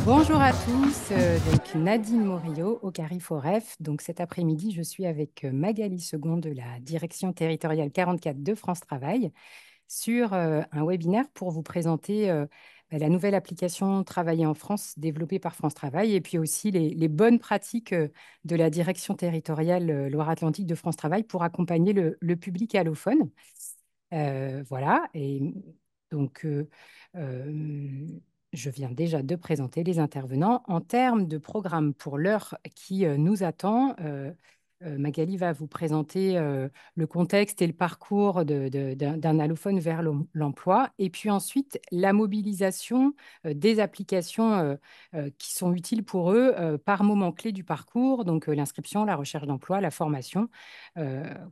Bonjour à tous, donc Nadine Morio au Cariforef. Donc cet après-midi, je suis avec Magali Second de la direction territoriale 44 de France Travail sur un webinaire pour vous présenter la nouvelle application Travailler en France développée par France Travail et puis aussi les bonnes pratiques de la direction territoriale Loire-Atlantique de France Travail pour accompagner le public allophone. Voilà, et donc euh, je viens déjà de présenter les intervenants. En termes de programme pour l'heure qui nous attend, Magali va vous présenter le contexte et le parcours d'un allophone vers l'emploi, et puis ensuite la mobilisation des applications qui sont utiles pour eux par moment clé du parcours, donc l'inscription, la recherche d'emploi, la formation,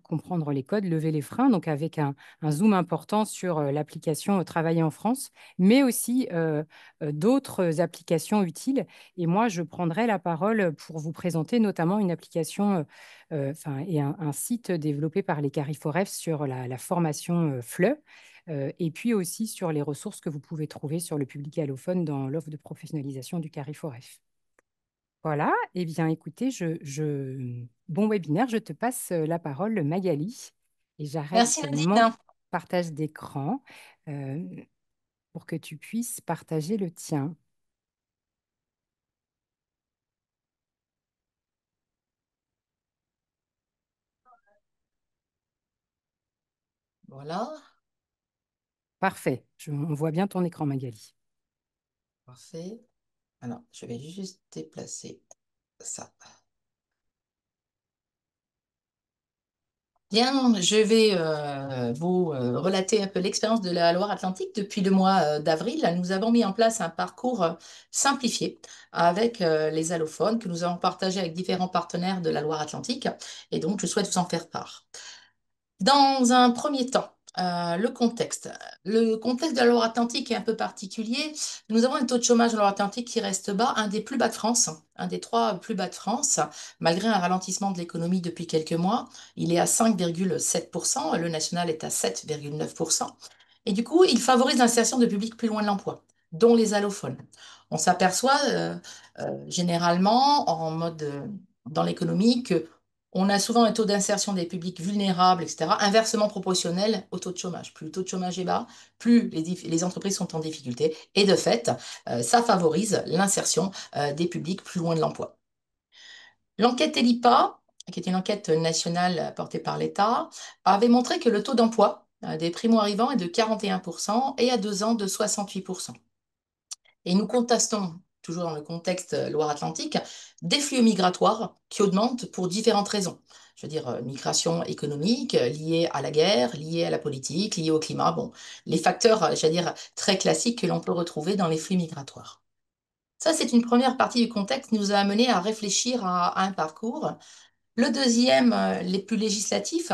comprendre les codes, lever les freins, donc avec un zoom important sur l'application Travailler en France, mais aussi d'autres applications utiles. Et moi, je prendrai la parole pour vous présenter notamment une application et un site développé par les Cariforef sur la formation FLE. Et puis aussi sur les ressources que vous pouvez trouver sur le public allophone dans l'offre de professionnalisation du Cariforef. Voilà, eh bien écoutez, bon webinaire, je te passe la parole, Magali, et j'arrête Merci mon Nadine. partage d'écran euh, pour que tu puisses partager le tien. Voilà, Parfait, on voit bien ton écran, Magali. parfait. Alors, je vais juste déplacer ça. Bien, je vais vous relater un peu l'expérience de la Loire-Atlantique. Depuis le mois d'avril, nous avons mis en place un parcours simplifié avec les allophones que nous avons partagé avec différents partenaires de la Loire-Atlantique. Et donc, je souhaite vous en faire part. Dans un premier temps, le contexte. Le contexte de la Loire-Atlantique est un peu particulier. Nous avons un taux de chômage en Loire-Atlantique qui reste bas, un des plus bas de France, un des trois plus bas de France, malgré un ralentissement de l'économie depuis quelques mois. Il est à 5,7%, le national est à 7,9%. Et du coup, il favorise l'insertion de publics plus loin de l'emploi, dont les allophones. On s'aperçoit généralement dans l'économie que on a souvent un taux d'insertion des publics vulnérables, etc., inversement proportionnel au taux de chômage. Plus le taux de chômage est bas, plus les entreprises sont en difficulté. Et de fait, ça favorise l'insertion des publics plus loin de l'emploi. L'enquête ELIPA, qui est une enquête nationale portée par l'État, avait montré que le taux d'emploi des primo-arrivants est de 41% et à 2 ans de 68%. Et nous contestons, toujours dans le contexte Loire-Atlantique, des flux migratoires qui augmentent pour différentes raisons. Je veux dire, migration économique liée à la guerre, liée à la politique, liée au climat. Bon, les facteurs, je veux dire, très classiques que l'on peut retrouver dans les flux migratoires. Ça, c'est une première partie du contexte qui nous a amené à réfléchir à un parcours. Le deuxième, les plus législatifs,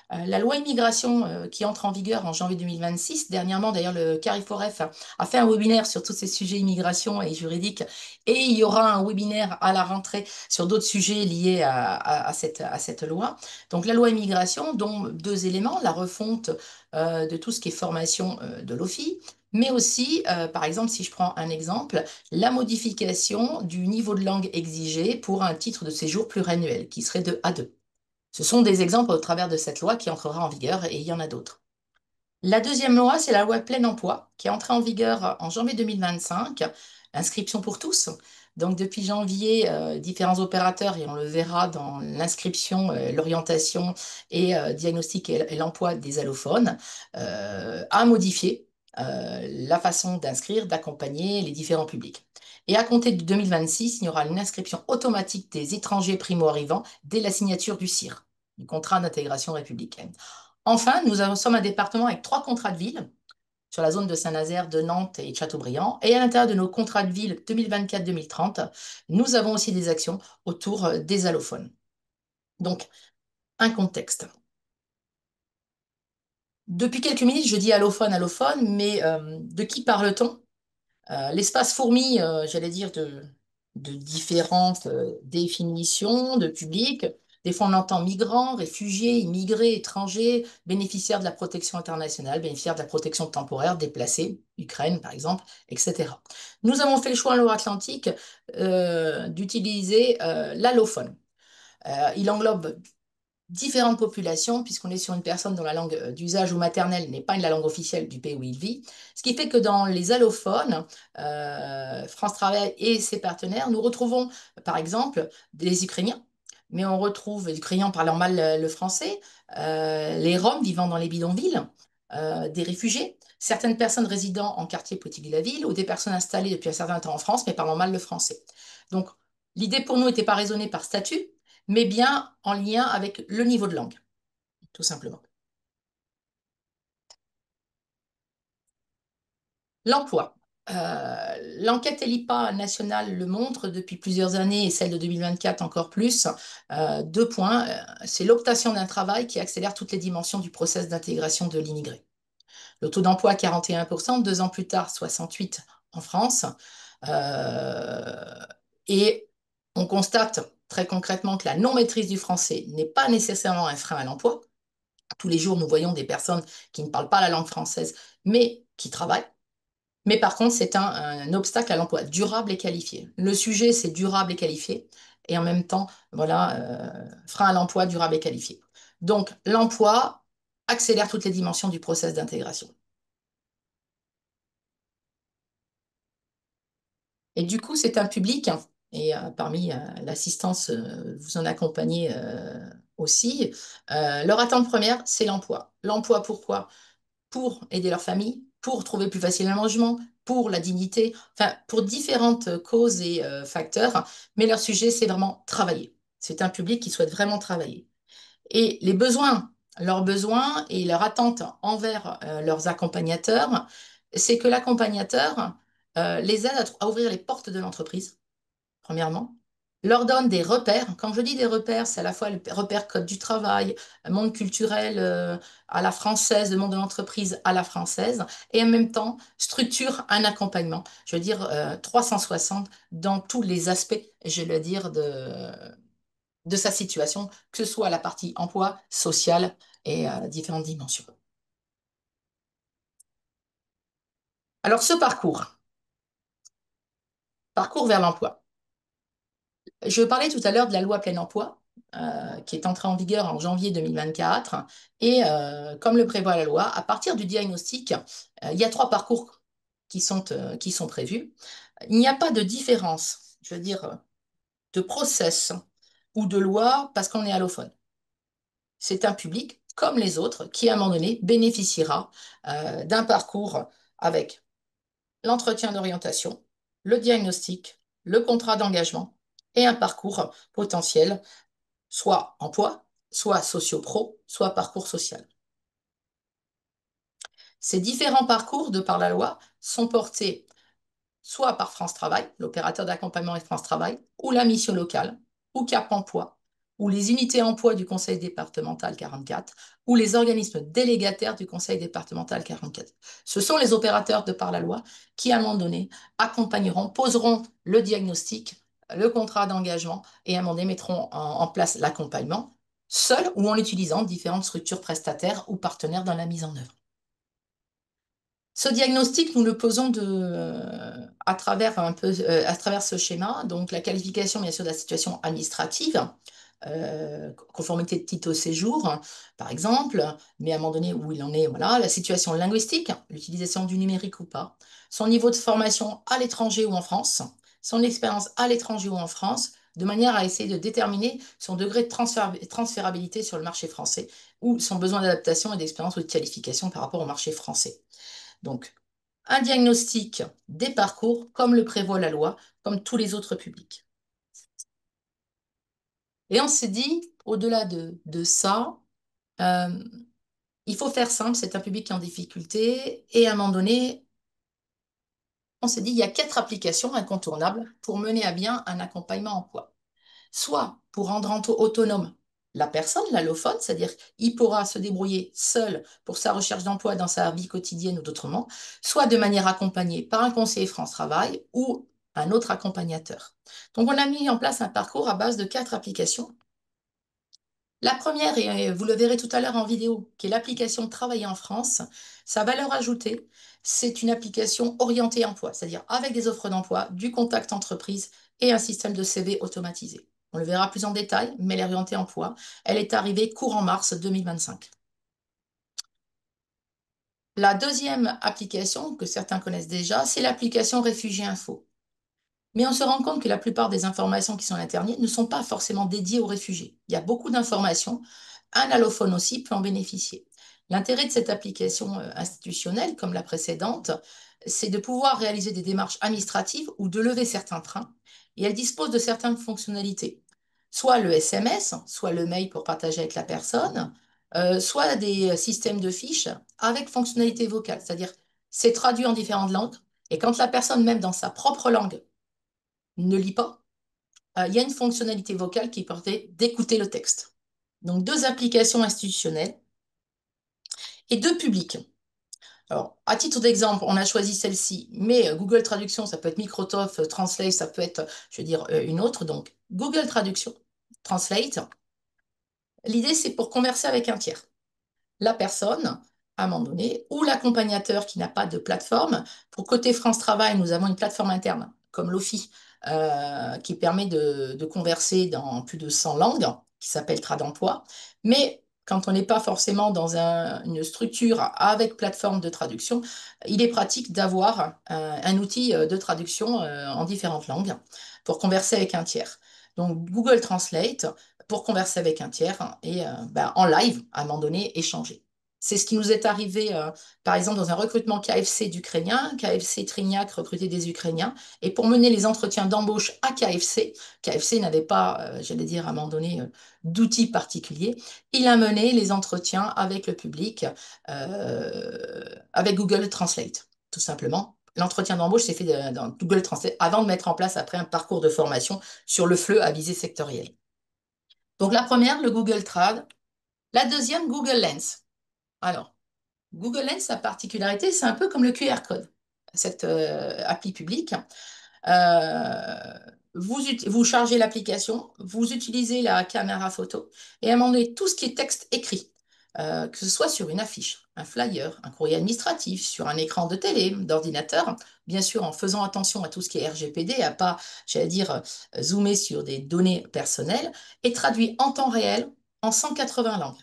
la loi immigration qui entre en vigueur en janvier 2026. Dernièrement, d'ailleurs, le Cariforef a fait un webinaire sur tous ces sujets immigration et juridique. Et il y aura un webinaire à la rentrée sur d'autres sujets liés à cette loi. Donc, la loi immigration, dont deux éléments, la refonte de tout ce qui est formation de l'OFI, mais aussi, par exemple, si je prends un exemple, la modification du niveau de langue exigé pour un titre de séjour pluriannuel, qui serait de A2. Ce sont des exemples au travers de cette loi qui entrera en vigueur et il y en a d'autres. La deuxième loi, c'est la loi plein emploi qui est entrée en vigueur en janvier 2025, inscription pour tous. Donc depuis janvier, différents opérateurs, et on le verra dans l'inscription, l'orientation et diagnostic et l'emploi des allophones, a modifié la façon d'inscrire, d'accompagner les différents publics. Et à compter de 2026, il y aura une inscription automatique des étrangers primo-arrivants dès la signature du CIR, du contrat d'intégration républicaine. Enfin, sommes un département avec trois contrats de ville sur la zone de Saint-Nazaire, de Nantes et de Châteaubriand. Et à l'intérieur de nos contrats de ville 2024-2030, nous avons aussi des actions autour des allophones. Donc, un contexte. Depuis quelques minutes, je dis allophone, allophone, mais de qui parle-t-on? L'espace fourmi, j'allais dire, de différentes définitions de public. Des fois, on entend migrants, réfugiés, immigrés, étrangers, bénéficiaires de la protection internationale, bénéficiaires de la protection temporaire, déplacés, Ukraine par exemple, etc. Nous avons fait le choix en Loire-Atlantique d'utiliser l'allophone. Il englobe différentes populations, puisqu'on est sur une personne dont la langue d'usage ou maternelle n'est pas la langue officielle du pays où il vit. Ce qui fait que dans les allophones, France Travail et ses partenaires, nous retrouvons par exemple des Ukrainiens, mais on retrouve des Ukrainiens parlant mal le français, les Roms vivant dans les bidonvilles, des réfugiés, certaines personnes résidant en quartier politique de la ville ou des personnes installées depuis un certain temps en France mais parlant mal le français. Donc l'idée pour nous n'était pas raisonnée par statut, mais bien en lien avec le niveau de langue, tout simplement. L'emploi. L'enquête ELIPA nationale le montre depuis plusieurs années et celle de 2024 encore plus. Deux points. C'est l'obtention d'un travail qui accélère toutes les dimensions du process d'intégration de l'immigré. Le taux d'emploi 41%, 2 ans plus tard 68% en France. Euh, et on constate très concrètement que la non-maîtrise du français n'est pas nécessairement un frein à l'emploi. Tous les jours, nous voyons des personnes qui ne parlent pas la langue française, mais qui travaillent. Mais par contre, c'est un obstacle à l'emploi durable et qualifié. Le sujet, c'est durable et qualifié, et en même temps, voilà, frein à l'emploi durable et qualifié. Donc, l'emploi accélère toutes les dimensions du process d'intégration. Et du coup, c'est un public, et parmi l'assistance, vous en accompagnez aussi. Leur attente première, c'est l'emploi. L'emploi, pourquoi? Pour aider leur famille, pour trouver plus facilement un logement, pour la dignité, enfin, pour différentes causes et facteurs. Mais leur sujet, c'est vraiment travailler. C'est un public qui souhaite vraiment travailler. Et les besoins, leurs besoins et leurs attentes envers leurs accompagnateurs, c'est que l'accompagnateur les aide à ouvrir les portes de l'entreprise, premièrement, leur donne des repères. Quand je dis des repères, c'est à la fois le repère code du travail, monde culturel à la française, le monde de l'entreprise à la française, et en même temps structure un accompagnement, je veux dire 360 dans tous les aspects, je veux dire, de sa situation, que ce soit la partie emploi, sociale et différentes dimensions. Alors ce parcours vers l'emploi. Je parlais tout à l'heure de la loi plein emploi, qui est entrée en vigueur en janvier 2024. Et comme le prévoit la loi, à partir du diagnostic, il y a 3 parcours qui sont prévus. Il n'y a pas de différence, je veux dire, de process ou de loi parce qu'on est allophone. C'est un public comme les autres qui, à un moment donné, bénéficiera d'un parcours avec l'entretien d'orientation, le diagnostic, le contrat d'engagement et un parcours potentiel, soit emploi, soit socio-pro, soit parcours social. Ces différents parcours, de par la loi, sont portés soit par France Travail, l'opérateur d'accompagnement et France Travail, ou la mission locale, ou Cap Emploi, ou les unités emploi du conseil départemental 44, ou les organismes délégataires du conseil départemental 44. Ce sont les opérateurs de par la loi qui, à un moment donné, accompagneront, poseront le diagnostic, le contrat d'engagement et à un moment donné mettront en place l'accompagnement, seul ou en utilisant différentes structures prestataires ou partenaires dans la mise en œuvre. Ce diagnostic, nous le posons à travers à travers ce schéma, donc la qualification bien sûr de la situation administrative, conformité de titre au séjour, par exemple, mais à un moment donné où il en est, voilà, la situation linguistique, l'utilisation du numérique ou pas, son niveau de formation à l'étranger ou en France, son expérience à l'étranger ou en France, de manière à essayer de déterminer son degré de transférabilité sur le marché français ou son besoin d'adaptation et d'expérience ou de qualification par rapport au marché français. Donc, un diagnostic des parcours, comme le prévoit la loi, comme tous les autres publics. Et on s'est dit, au-delà de ça, euh, il faut faire simple, c'est un public qui est en difficulté, et à un moment donné, on s'est dit, il y a 4 applications incontournables pour mener à bien un accompagnement emploi. Soit pour rendre autonome la personne, l'allophone, c'est-à-dire qu'il pourra se débrouiller seul pour sa recherche d'emploi dans sa vie quotidienne ou d'autrement, soit de manière accompagnée par un conseiller France Travail ou un autre accompagnateur. Donc on a mis en place un parcours à base de 4 applications La première, et vous le verrez tout à l'heure en vidéo, qui est l'application Travailler en France, sa valeur ajoutée, c'est une application orientée emploi, c'est-à-dire avec des offres d'emploi, du contact entreprise et un système de CV automatisé. On le verra plus en détail, mais elle est orientée emploi. Elle est arrivée courant mars 2025. La deuxième application que certains connaissent déjà, c'est l'application Réfugié Info. Mais on se rend compte que la plupart des informations qui sont à Internet ne sont pas forcément dédiées aux réfugiés. Il y a beaucoup d'informations. Un allophone aussi peut en bénéficier. L'intérêt de cette application institutionnelle, comme la précédente, c'est de pouvoir réaliser des démarches administratives ou de lever certains freins. Et elle dispose de certaines fonctionnalités. Soit le SMS, soit le mail pour partager avec la personne, soit des systèmes de fiches avec fonctionnalité vocale. C'est-à-dire, c'est traduit en différentes langues. Et quand la personne, même dans sa propre langue, ne lit pas, il y a une fonctionnalité vocale qui permet d'écouter le texte. Donc, deux applications institutionnelles et deux publics. Alors, à titre d'exemple, on a choisi celle-ci, mais Google Traduction, ça peut être Microsoft Translate, ça peut être, je veux dire, une autre. Donc, Google Traduction, Translate, l'idée, c'est pour converser avec un tiers. La personne, à un moment donné, ou l'accompagnateur qui n'a pas de plateforme. Pour côté France Travail, nous avons une plateforme interne, comme l'OFI, qui permet de converser dans plus de 100 langues, qui s'appelle Trademploi. Mais quand on n'est pas forcément dans une structure avec plateforme de traduction, il est pratique d'avoir un outil de traduction en différentes langues pour converser avec un tiers. Donc Google Translate pour converser avec un tiers et ben, en live, à un moment donné, échanger. C'est ce qui nous est arrivé, par exemple, dans un recrutement KFC d'Ukrainiens. KFC Trignac recrutait des Ukrainiens. Et pour mener les entretiens d'embauche à KFC, KFC n'avait pas, j'allais dire, à un moment donné, d'outils particuliers. Il a mené les entretiens avec le public, avec Google Translate, tout simplement. L'entretien d'embauche s'est fait dans Google Translate avant de mettre en place après un parcours de formation sur le FLE à visée sectorielle. Donc la première, le Google Trad. La deuxième, Google Lens. Alors, Google Lens, sa particularité, c'est un peu comme le QR code, cette appli publique. Euh, vous chargez l'application, vous utilisez la caméra photo et à un moment donné, tout ce qui est texte écrit, que ce soit sur une affiche, un flyer, un courrier administratif, sur un écran de télé, d'ordinateur, bien sûr en faisant attention à tout ce qui est RGPD, à pas, j'allais dire, zoomer sur des données personnelles, est traduit en temps réel en 180 langues.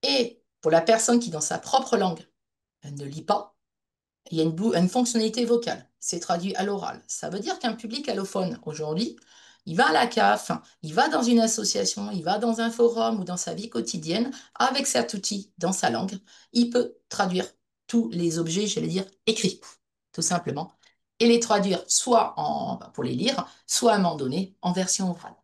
Et pour la personne qui, dans sa propre langue, ne lit pas, il y a une fonctionnalité vocale. C'est traduit à l'oral. Ça veut dire qu'un public allophone, aujourd'hui, il va à la CAF, il va dans une association, il va dans un forum ou dans sa vie quotidienne, avec cet outil dans sa langue, il peut traduire tous les objets, j'allais dire, écrits, tout simplement, et les traduire soit pour les lire, soit à un moment donné en version orale.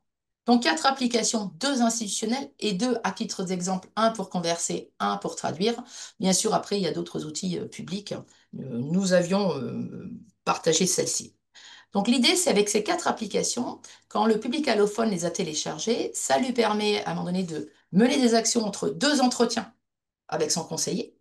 Donc, quatre applications, deux institutionnelles et deux à titre d'exemple, un pour converser, un pour traduire. Bien sûr, après, il y a d'autres outils publics. Nous avions partagé celle-ci. Donc, l'idée, c'est avec ces quatre applications, quand le public allophone les a téléchargées, ça lui permet à un moment donné de mener des actions entre deux entretiens avec son conseiller,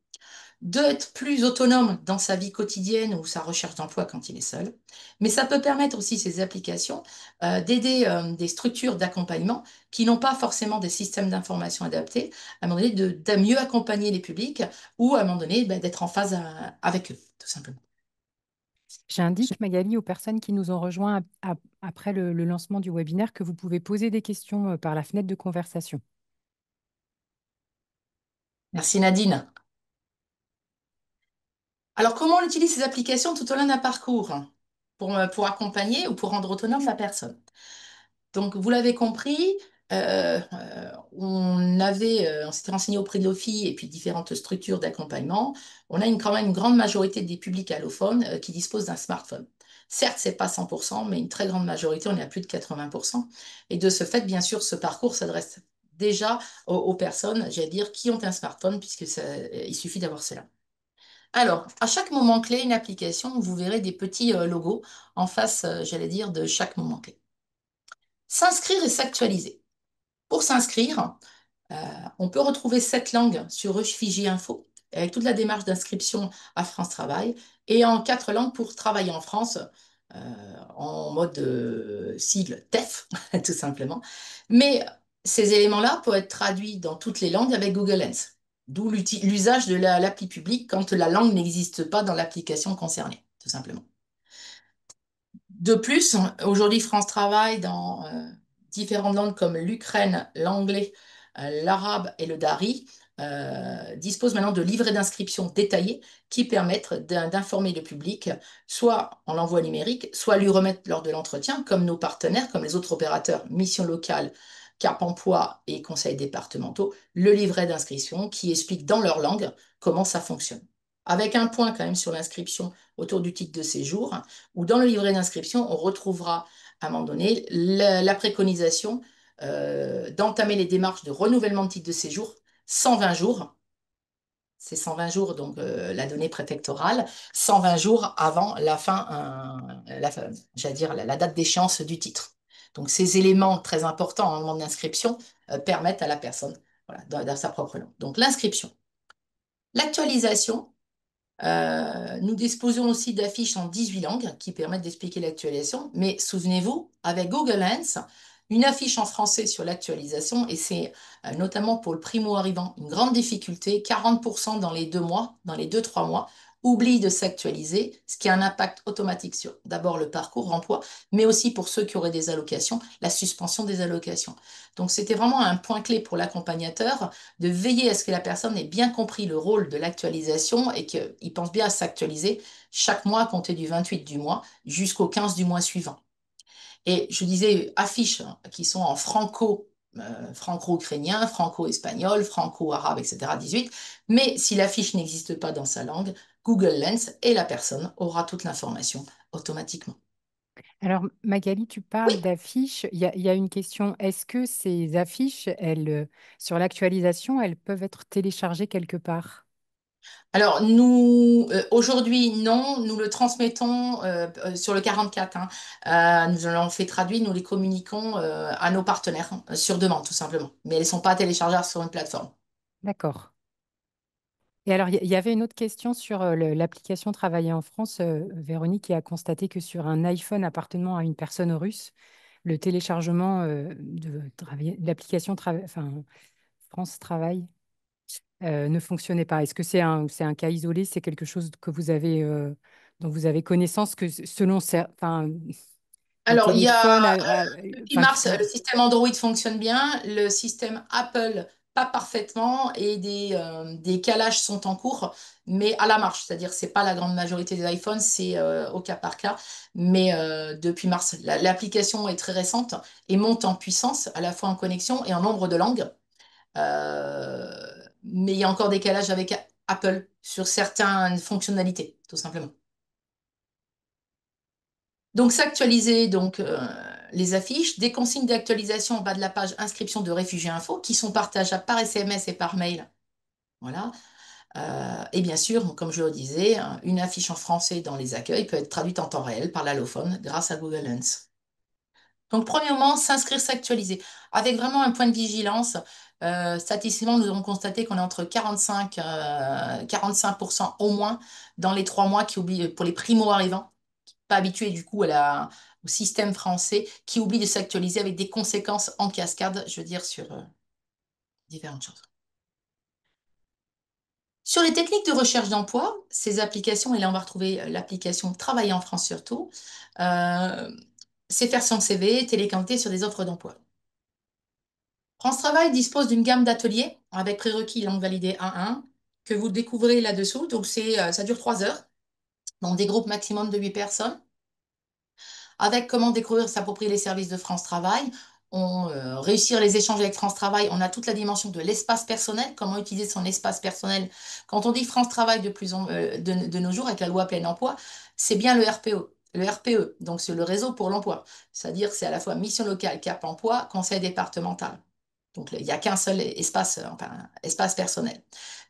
d'être plus autonome dans sa vie quotidienne ou sa recherche d'emploi quand il est seul. Mais ça peut permettre aussi, ces applications, d'aider des structures d'accompagnement qui n'ont pas forcément des systèmes d'information adaptés, à un moment donné, de mieux accompagner les publics ou à un moment donné, ben, d'être en phase avec eux, tout simplement. J'indique, Magali, aux personnes qui nous ont rejoints après le lancement du webinaire que vous pouvez poser des questions par la fenêtre de conversation. Merci Nadine. Alors, comment on utilise ces applications tout au long d'un parcours pour accompagner ou pour rendre autonome la personne? Donc, vous l'avez compris, on s'était renseigné auprès de l'OFI et puis différentes structures d'accompagnement. On a quand même une grande majorité des publics allophones qui disposent d'un smartphone. Certes, c'est pas 100%, mais une très grande majorité, on est à plus de 80%. Et de ce fait, bien sûr, ce parcours s'adresse déjà aux personnes, j'allais dire, qui ont un smartphone, puisque il suffit d'avoir cela. Alors, à chaque moment clé, une application, vous verrez des petits logos en face, j'allais dire, de chaque moment clé. S'inscrire et s'actualiser. Pour s'inscrire, euh, on peut retrouver cette langue sur Fiji Info, avec toute la démarche d'inscription à France Travail, et en quatre langues pour travailler en France, en mode sigle TEF, tout simplement. Mais Ces éléments-là peuvent être traduits dans toutes les langues avec Google Lens, d'où l'usage de l'appli publique quand la langue n'existe pas dans l'application concernée, tout simplement. De plus, aujourd'hui, France travaille dans différentes langues comme l'Ukraine, l'anglais, l'arabe et le dari, dispose maintenant de livrets d'inscription détaillés qui permettent d'informer le public, soit en l'envoi numérique, soit lui remettre lors de l'entretien, comme nos partenaires, comme les autres opérateurs, Mission Locale, Cap Emploi et conseils départementaux, le livret d'inscription qui explique dans leur langue comment ça fonctionne. Avec un point quand même sur l'inscription autour du titre de séjour, où dans le livret d'inscription, on retrouvera à un moment donné la préconisation d'entamer les démarches de renouvellement de titre de séjour 120 jours. C'est 120 jours, donc la donnée préfectorale, 120 jours avant la fin, j'allais dire, la date d'échéance du titre. Donc ces éléments très importants au moment de l'inscription permettent à la personne, voilà, dans sa propre langue. Donc l'inscription. L'actualisation, nous disposons aussi d'affiches en 18 langues qui permettent d'expliquer l'actualisation. Mais souvenez-vous, avec Google Lens, une affiche en français sur l'actualisation, et c'est notamment pour le primo-arrivant une grande difficulté, 40% dans les 2 mois, dans les 2, 3 mois, oublient de s'actualiser, ce qui a un impact automatique sur d'abord le parcours emploi, mais aussi pour ceux qui auraient des allocations, la suspension des allocations. Donc c'était vraiment un point clé pour l'accompagnateur de veiller à ce que la personne ait bien compris le rôle de l'actualisation et qu'il pense bien à s'actualiser chaque mois à compter du 28 du mois jusqu'au 15 du mois suivant. Et je disais affiches qui sont en franco-ukrainien, franco-espagnol, franco-arabe, etc. 18. Mais si l'affiche n'existe pas dans sa langue, Google Lens et la personne aura toute l'information automatiquement. Alors, Magali, tu parles Oui. d'affiches. Il y a une question. Est-ce que ces affiches, sur l'actualisation, elles peuvent être téléchargées quelque part? Alors, nous, aujourd'hui, non, nous le transmettons sur le 44, hein. Nous l'avons fait traduire, nous les communiquons à nos partenaires sur demande, tout simplement. Mais elles ne sont pas téléchargeables sur une plateforme. D'accord. Et alors, il y avait une autre question sur l'application Travailler en France. Véronique qui a constaté que sur un iPhone appartenant à une personne russe, le téléchargement de l'application enfin, France Travail ne fonctionnait pas. Est-ce que c'est un cas isolé? C'est quelque chose que vous avez, dont vous avez connaissance que enfin, les Alors, il y a téléphones, depuis enfin, mars, le système Android fonctionne bien, le système Apple pas parfaitement et des calages sont en cours, mais à la marche. C'est-à-dire, c'est pas la grande majorité des iPhones, c'est au cas par cas. Mais depuis mars, l'application est très récente et monte en puissance, à la fois en connexion et en nombre de langues. Euh, mais il y a encore des calages avec Apple sur certaines fonctionnalités, tout simplement. Donc, s'actualiser les affiches, des consignes d'actualisation en bas de la page inscription de réfugiés info qui sont partageables par SMS et par mail. Voilà. Et bien sûr, comme je le disais, hein, une affiche en français dans les accueils peut être traduite en temps réel par l'allophone grâce à Google Lens. Donc, premièrement, s'inscrire, s'actualiser avec vraiment un point de vigilance. Statistiquement, nous avons constaté qu'on est entre 45% au moins dans les 3 mois qui oublient pour les primo-arrivants pas habitué du coup au système français qui oublie de s'actualiser avec des conséquences en cascade, je veux dire, sur différentes choses. Sur les techniques de recherche d'emploi, ces applications, et là on va retrouver l'application Travailler en France surtout, euh, c'est faire son CV, télécanter sur des offres d'emploi. France Travail dispose d'une gamme d'ateliers avec prérequis langue validée A1 que vous découvrez là-dessous. Donc ça dure 3 heures dans des groupes maximum de 8 personnes. Avec comment découvrir, s'approprier les services de France Travail, réussir les échanges avec France Travail, on a toute la dimension de l'espace personnel, comment utiliser son espace personnel. Quand on dit France Travail de nos jours avec la loi plein emploi, c'est bien le RPE. Le RPE, donc c'est le réseau pour l'emploi. C'est-à-dire que c'est à la fois mission locale, Cap emploi, conseil départemental. Donc, il n'y a qu'un seul espace, enfin, espace personnel.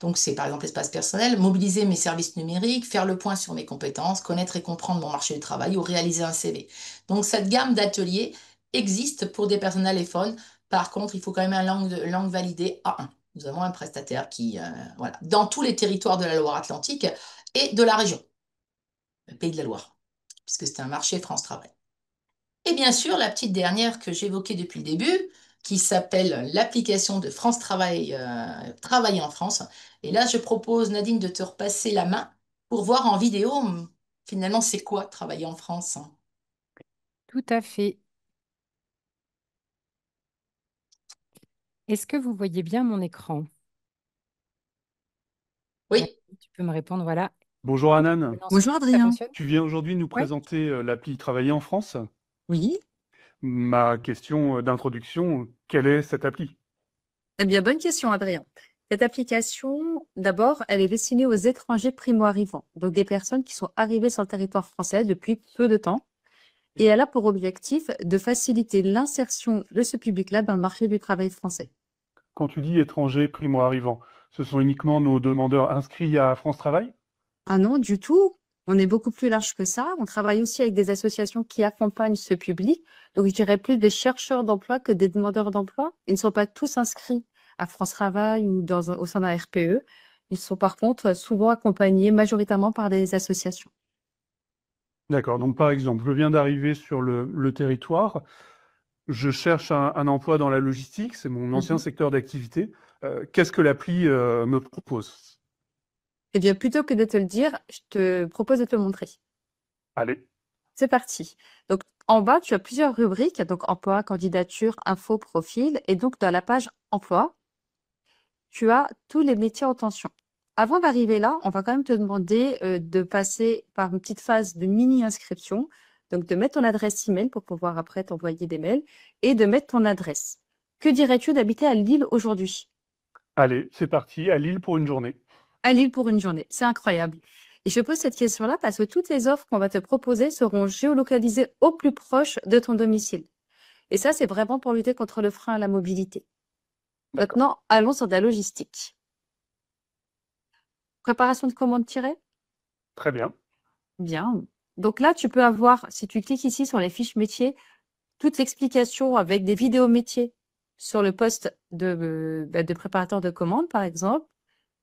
Donc, c'est par exemple espace personnel, mobiliser mes services numériques, faire le point sur mes compétences, connaître et comprendre mon marché du travail ou réaliser un CV. Donc, cette gamme d'ateliers existe pour des personnes allophones. Par contre, il faut quand même une langue validée A1. Nous avons un prestataire voilà, dans tous les territoires de la Loire-Atlantique et de la région, le Pays de la Loire, puisque c'est un marché France Travail. Et bien sûr, la petite dernière que j'évoquais depuis le début, qui s'appelle l'application de France Travail, Travailler en France. Et là, je propose, Nadine, de te repasser la main pour voir en vidéo, finalement, c'est quoi travailler en France. Tout à fait. Est-ce que vous voyez bien mon écran? Oui, Tu peux me répondre, voilà. Bonjour Anan, Maintenant, Bonjour ça Adrien. fonctionne? tu viens aujourd'hui nous Oui. présenter l'appli Travailler en France. Oui. Ma question d'introduction, quelle est cette appli? Eh bien, bonne question Adrien. Cette application, d'abord, elle est destinée aux étrangers primo-arrivants, donc des personnes qui sont arrivées sur le territoire français depuis peu de temps. Et elle a pour objectif de faciliter l'insertion de ce public-là dans le marché du travail français. Quand tu dis étrangers primo-arrivants, ce sont uniquement nos demandeurs inscrits à France Travail? Ah non, du tout. On est beaucoup plus large que ça. On travaille aussi avec des associations qui accompagnent ce public. Donc, je dirais plus des chercheurs d'emploi que des demandeurs d'emploi. Ils ne sont pas tous inscrits à France Travail ou au sein d'un RPE. Ils sont par contre souvent accompagnés majoritairement par des associations. D'accord, donc par exemple, je viens d'arriver sur le territoire, je cherche un emploi dans la logistique, c'est mon ancien Mhm. secteur d'activité. Qu'est-ce que l'appli me propose? Eh bien, plutôt que de te le dire, je te propose de te montrer. Allez, C'est parti. Donc, en bas, tu as plusieurs rubriques. Donc, emploi, candidature, info, profil. Et donc, dans la page emploi, tu as tous les métiers en tension. Avant d'arriver là, on va quand même te demander de passer par une petite phase de mini-inscription. Donc, de mettre ton adresse email pour pouvoir après t'envoyer des mails et de mettre ton adresse. Que dirais-tu d'habiter à Lille aujourd'hui? allez, c'est parti, à Lille pour une journée. À Lille pour une journée. C'est incroyable. Et je pose cette question-là parce que toutes les offres qu'on va te proposer seront géolocalisées au plus proche de ton domicile. Et ça, c'est vraiment pour lutter contre le frein à la mobilité. D'accord, Maintenant, allons sur de la logistique. Préparation de commande tirée? très bien. Bien. Donc là, tu peux avoir, si tu cliques ici sur les fiches métiers, toute l'explication avec des vidéos métiers sur le poste de préparateur de commande, par exemple.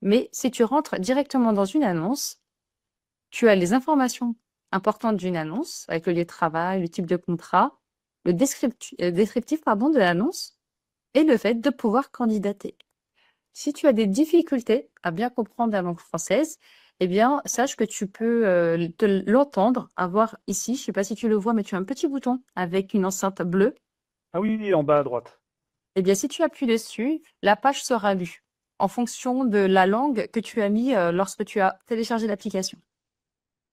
Mais si tu rentres directement dans une annonce, tu as les informations importantes d'une annonce, avec le lieu de travail, le type de contrat, le descriptif, pardon, de l'annonce et le fait de pouvoir candidater. Si tu as des difficultés à bien comprendre la langue française, eh bien, sache que tu peux l'entendre, avoir ici, je ne sais pas si tu le vois, mais tu as un petit bouton avec une enceinte bleue. Ah oui, oui, en bas à droite. Eh bien, si tu appuies dessus, la page sera lue en fonction de la langue que tu as mis lorsque tu as téléchargé l'application.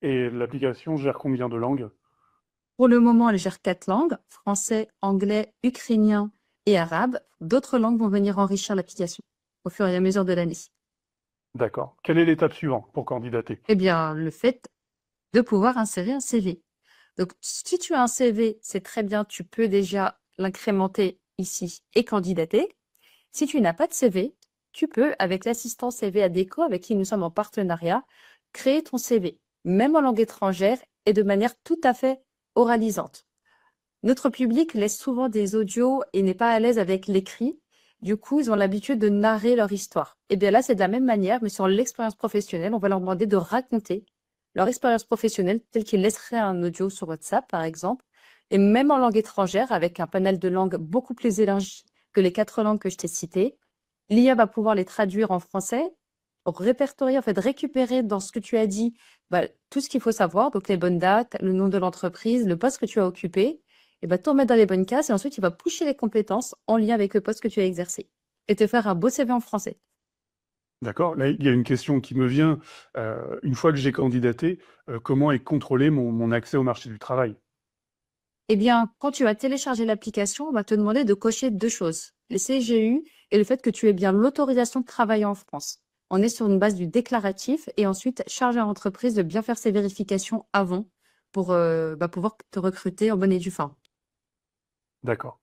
Et l'application gère combien de langues? Pour le moment, elle gère 4 langues, français, anglais, ukrainien et arabe. D'autres langues vont venir enrichir l'application au fur et à mesure de l'année. D'accord. Quelle est l'étape suivante pour candidater? Eh bien, le fait de pouvoir insérer un CV. Donc, si tu as un CV, c'est très bien, tu peux déjà l'incrémenter ici et candidater. Si tu n'as pas de CV, tu peux, avec l'assistant CV Adéco, avec qui nous sommes en partenariat, créer ton CV, même en langue étrangère et de manière tout à fait oralisante. Notre public laisse souvent des audios et n'est pas à l'aise avec l'écrit. Du coup, ils ont l'habitude de narrer leur histoire. Et bien là, c'est de la même manière, mais sur l'expérience professionnelle, on va leur demander de raconter leur expérience professionnelle telle qu'ils laisseraient un audio sur WhatsApp, par exemple, et même en langue étrangère, avec un panel de langues beaucoup plus élargi que les 4 langues que je t'ai citées. L'IA va pouvoir les traduire en français, répertorier, en fait, récupérer dans ce que tu as dit, tout ce qu'il faut savoir, donc les bonnes dates, le nom de l'entreprise, le poste que tu as occupé, et tout remettre dans les bonnes cases, et ensuite il va pusher les compétences en lien avec le poste que tu as exercé et te faire un beau CV en français. D'accord. Là, il y a une question qui me vient. Une fois que j'ai candidaté, comment est contrôlé mon accès au marché du travail? Eh bien, quand tu vas télécharger l'application, on va te demander de cocher 2 choses, les CGU et le fait que tu aies bien l'autorisation de travailler en France. On est sur une base du déclaratif et ensuite charge à l'entreprise de bien faire ses vérifications avant pour pouvoir te recruter en bonne et due forme. D'accord.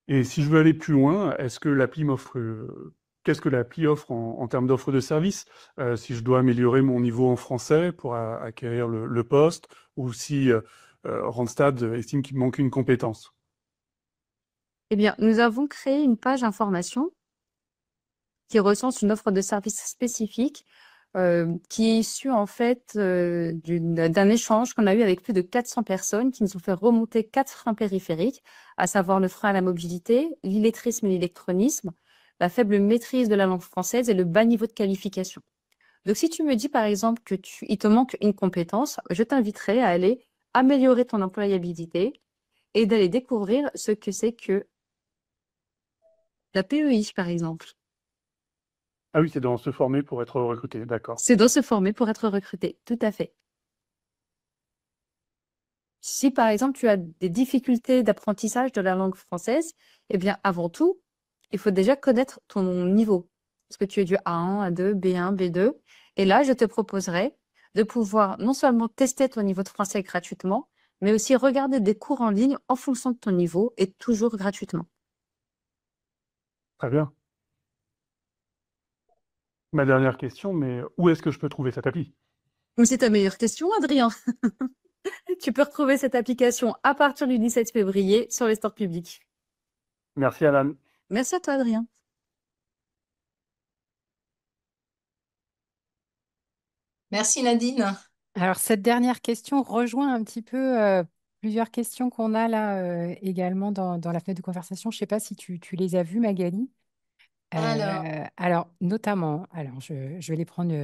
Et si je veux aller plus loin, est-ce que l'appli m'offre, qu'est-ce que l'appli offre en termes d'offre de service? Si je dois améliorer mon niveau en français pour acquérir le poste, ou si Randstad estime qu'il me manque une compétence. Eh bien, nous avons créé une page information qui recense une offre de service spécifique qui est issu en fait d'un échange qu'on a eu avec plus de 400 personnes qui nous ont fait remonter 4 freins périphériques, à savoir le frein à la mobilité, l'illettrisme et l'électronisme, la faible maîtrise de la langue française et le bas niveau de qualification. Donc, si tu me dis par exemple que il te manque une compétence, je t'inviterai à aller améliorer ton employabilité et d'aller découvrir ce que c'est que la PEI, par exemple. Ah oui, c'est dans se former pour être recruté, d'accord. C'est dans se former pour être recruté, tout à fait. Si par exemple tu as des difficultés d'apprentissage de la langue française, eh bien avant tout, il faut déjà connaître ton niveau. Est-ce que tu es du A1, A2, B1, B2? Et là, je te proposerai de pouvoir non seulement tester ton niveau de français gratuitement, mais aussi regarder des cours en ligne en fonction de ton niveau et toujours gratuitement. Très bien. Ma dernière question, mais où est-ce que je peux trouver cette appli? C'est ta meilleure question, Adrien. Tu peux retrouver cette application à partir du 17 février sur les stores publics. Merci Alan. Merci à toi, Adrien. Merci Nadine. Alors, cette dernière question rejoint un petit peu plusieurs questions qu'on a là également dans la fenêtre de conversation. Je ne sais pas si tu les as vues, Magali. Alors, Alors, notamment, je vais les prendre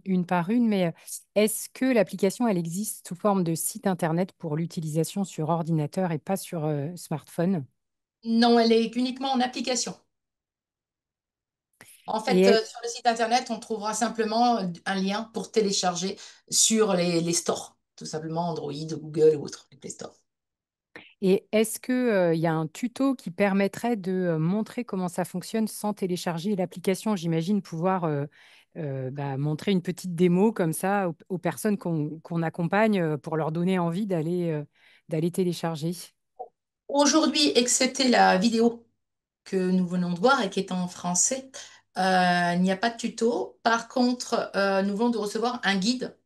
une par une, mais est-ce que l'application, elle existe sous forme de site internet pour l'utilisation sur ordinateur et pas sur smartphone? non, elle est uniquement en application. En Et fait, sur le site internet, on trouvera simplement un lien pour télécharger sur les stores, tout simplement Android, Google ou autres, les Play Store. Et est-ce que, il y a un tuto qui permettrait de montrer comment ça fonctionne sans télécharger l'application? J'imagine pouvoir montrer une petite démo comme ça aux personnes qu'on accompagne pour leur donner envie d'aller télécharger. Aujourd'hui, excepté la vidéo que nous venons de voir et qui est en français, il n'y a pas de tuto. Par contre, nous venons de recevoir un guide.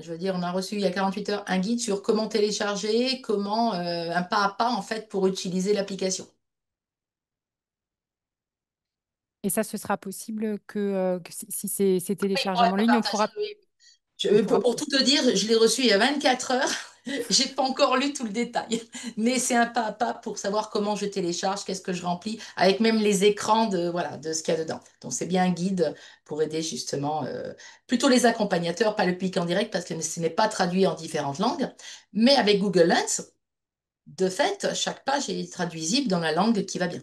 Je veux dire, on a reçu il y a 48 heures un guide sur comment télécharger, comment, un pas à pas en fait pour utiliser l'application. Et ça, ce sera possible que si c'est Oui, on téléchargeable en peut ligne, partager, oui. on pourra. Pour tout te dire, je l'ai reçu il y a 24 heures. J'ai pas encore lu tout le détail, mais c'est un pas à pas pour savoir comment je télécharge, qu'est-ce que je remplis, avec même les écrans de, voilà, de ce qu'il y a dedans. Donc c'est bien un guide pour aider justement plutôt les accompagnateurs, pas le public en direct parce que ce n'est pas traduit en différentes langues, mais avec Google Lens, de fait, chaque page est traduisible dans la langue qui va bien.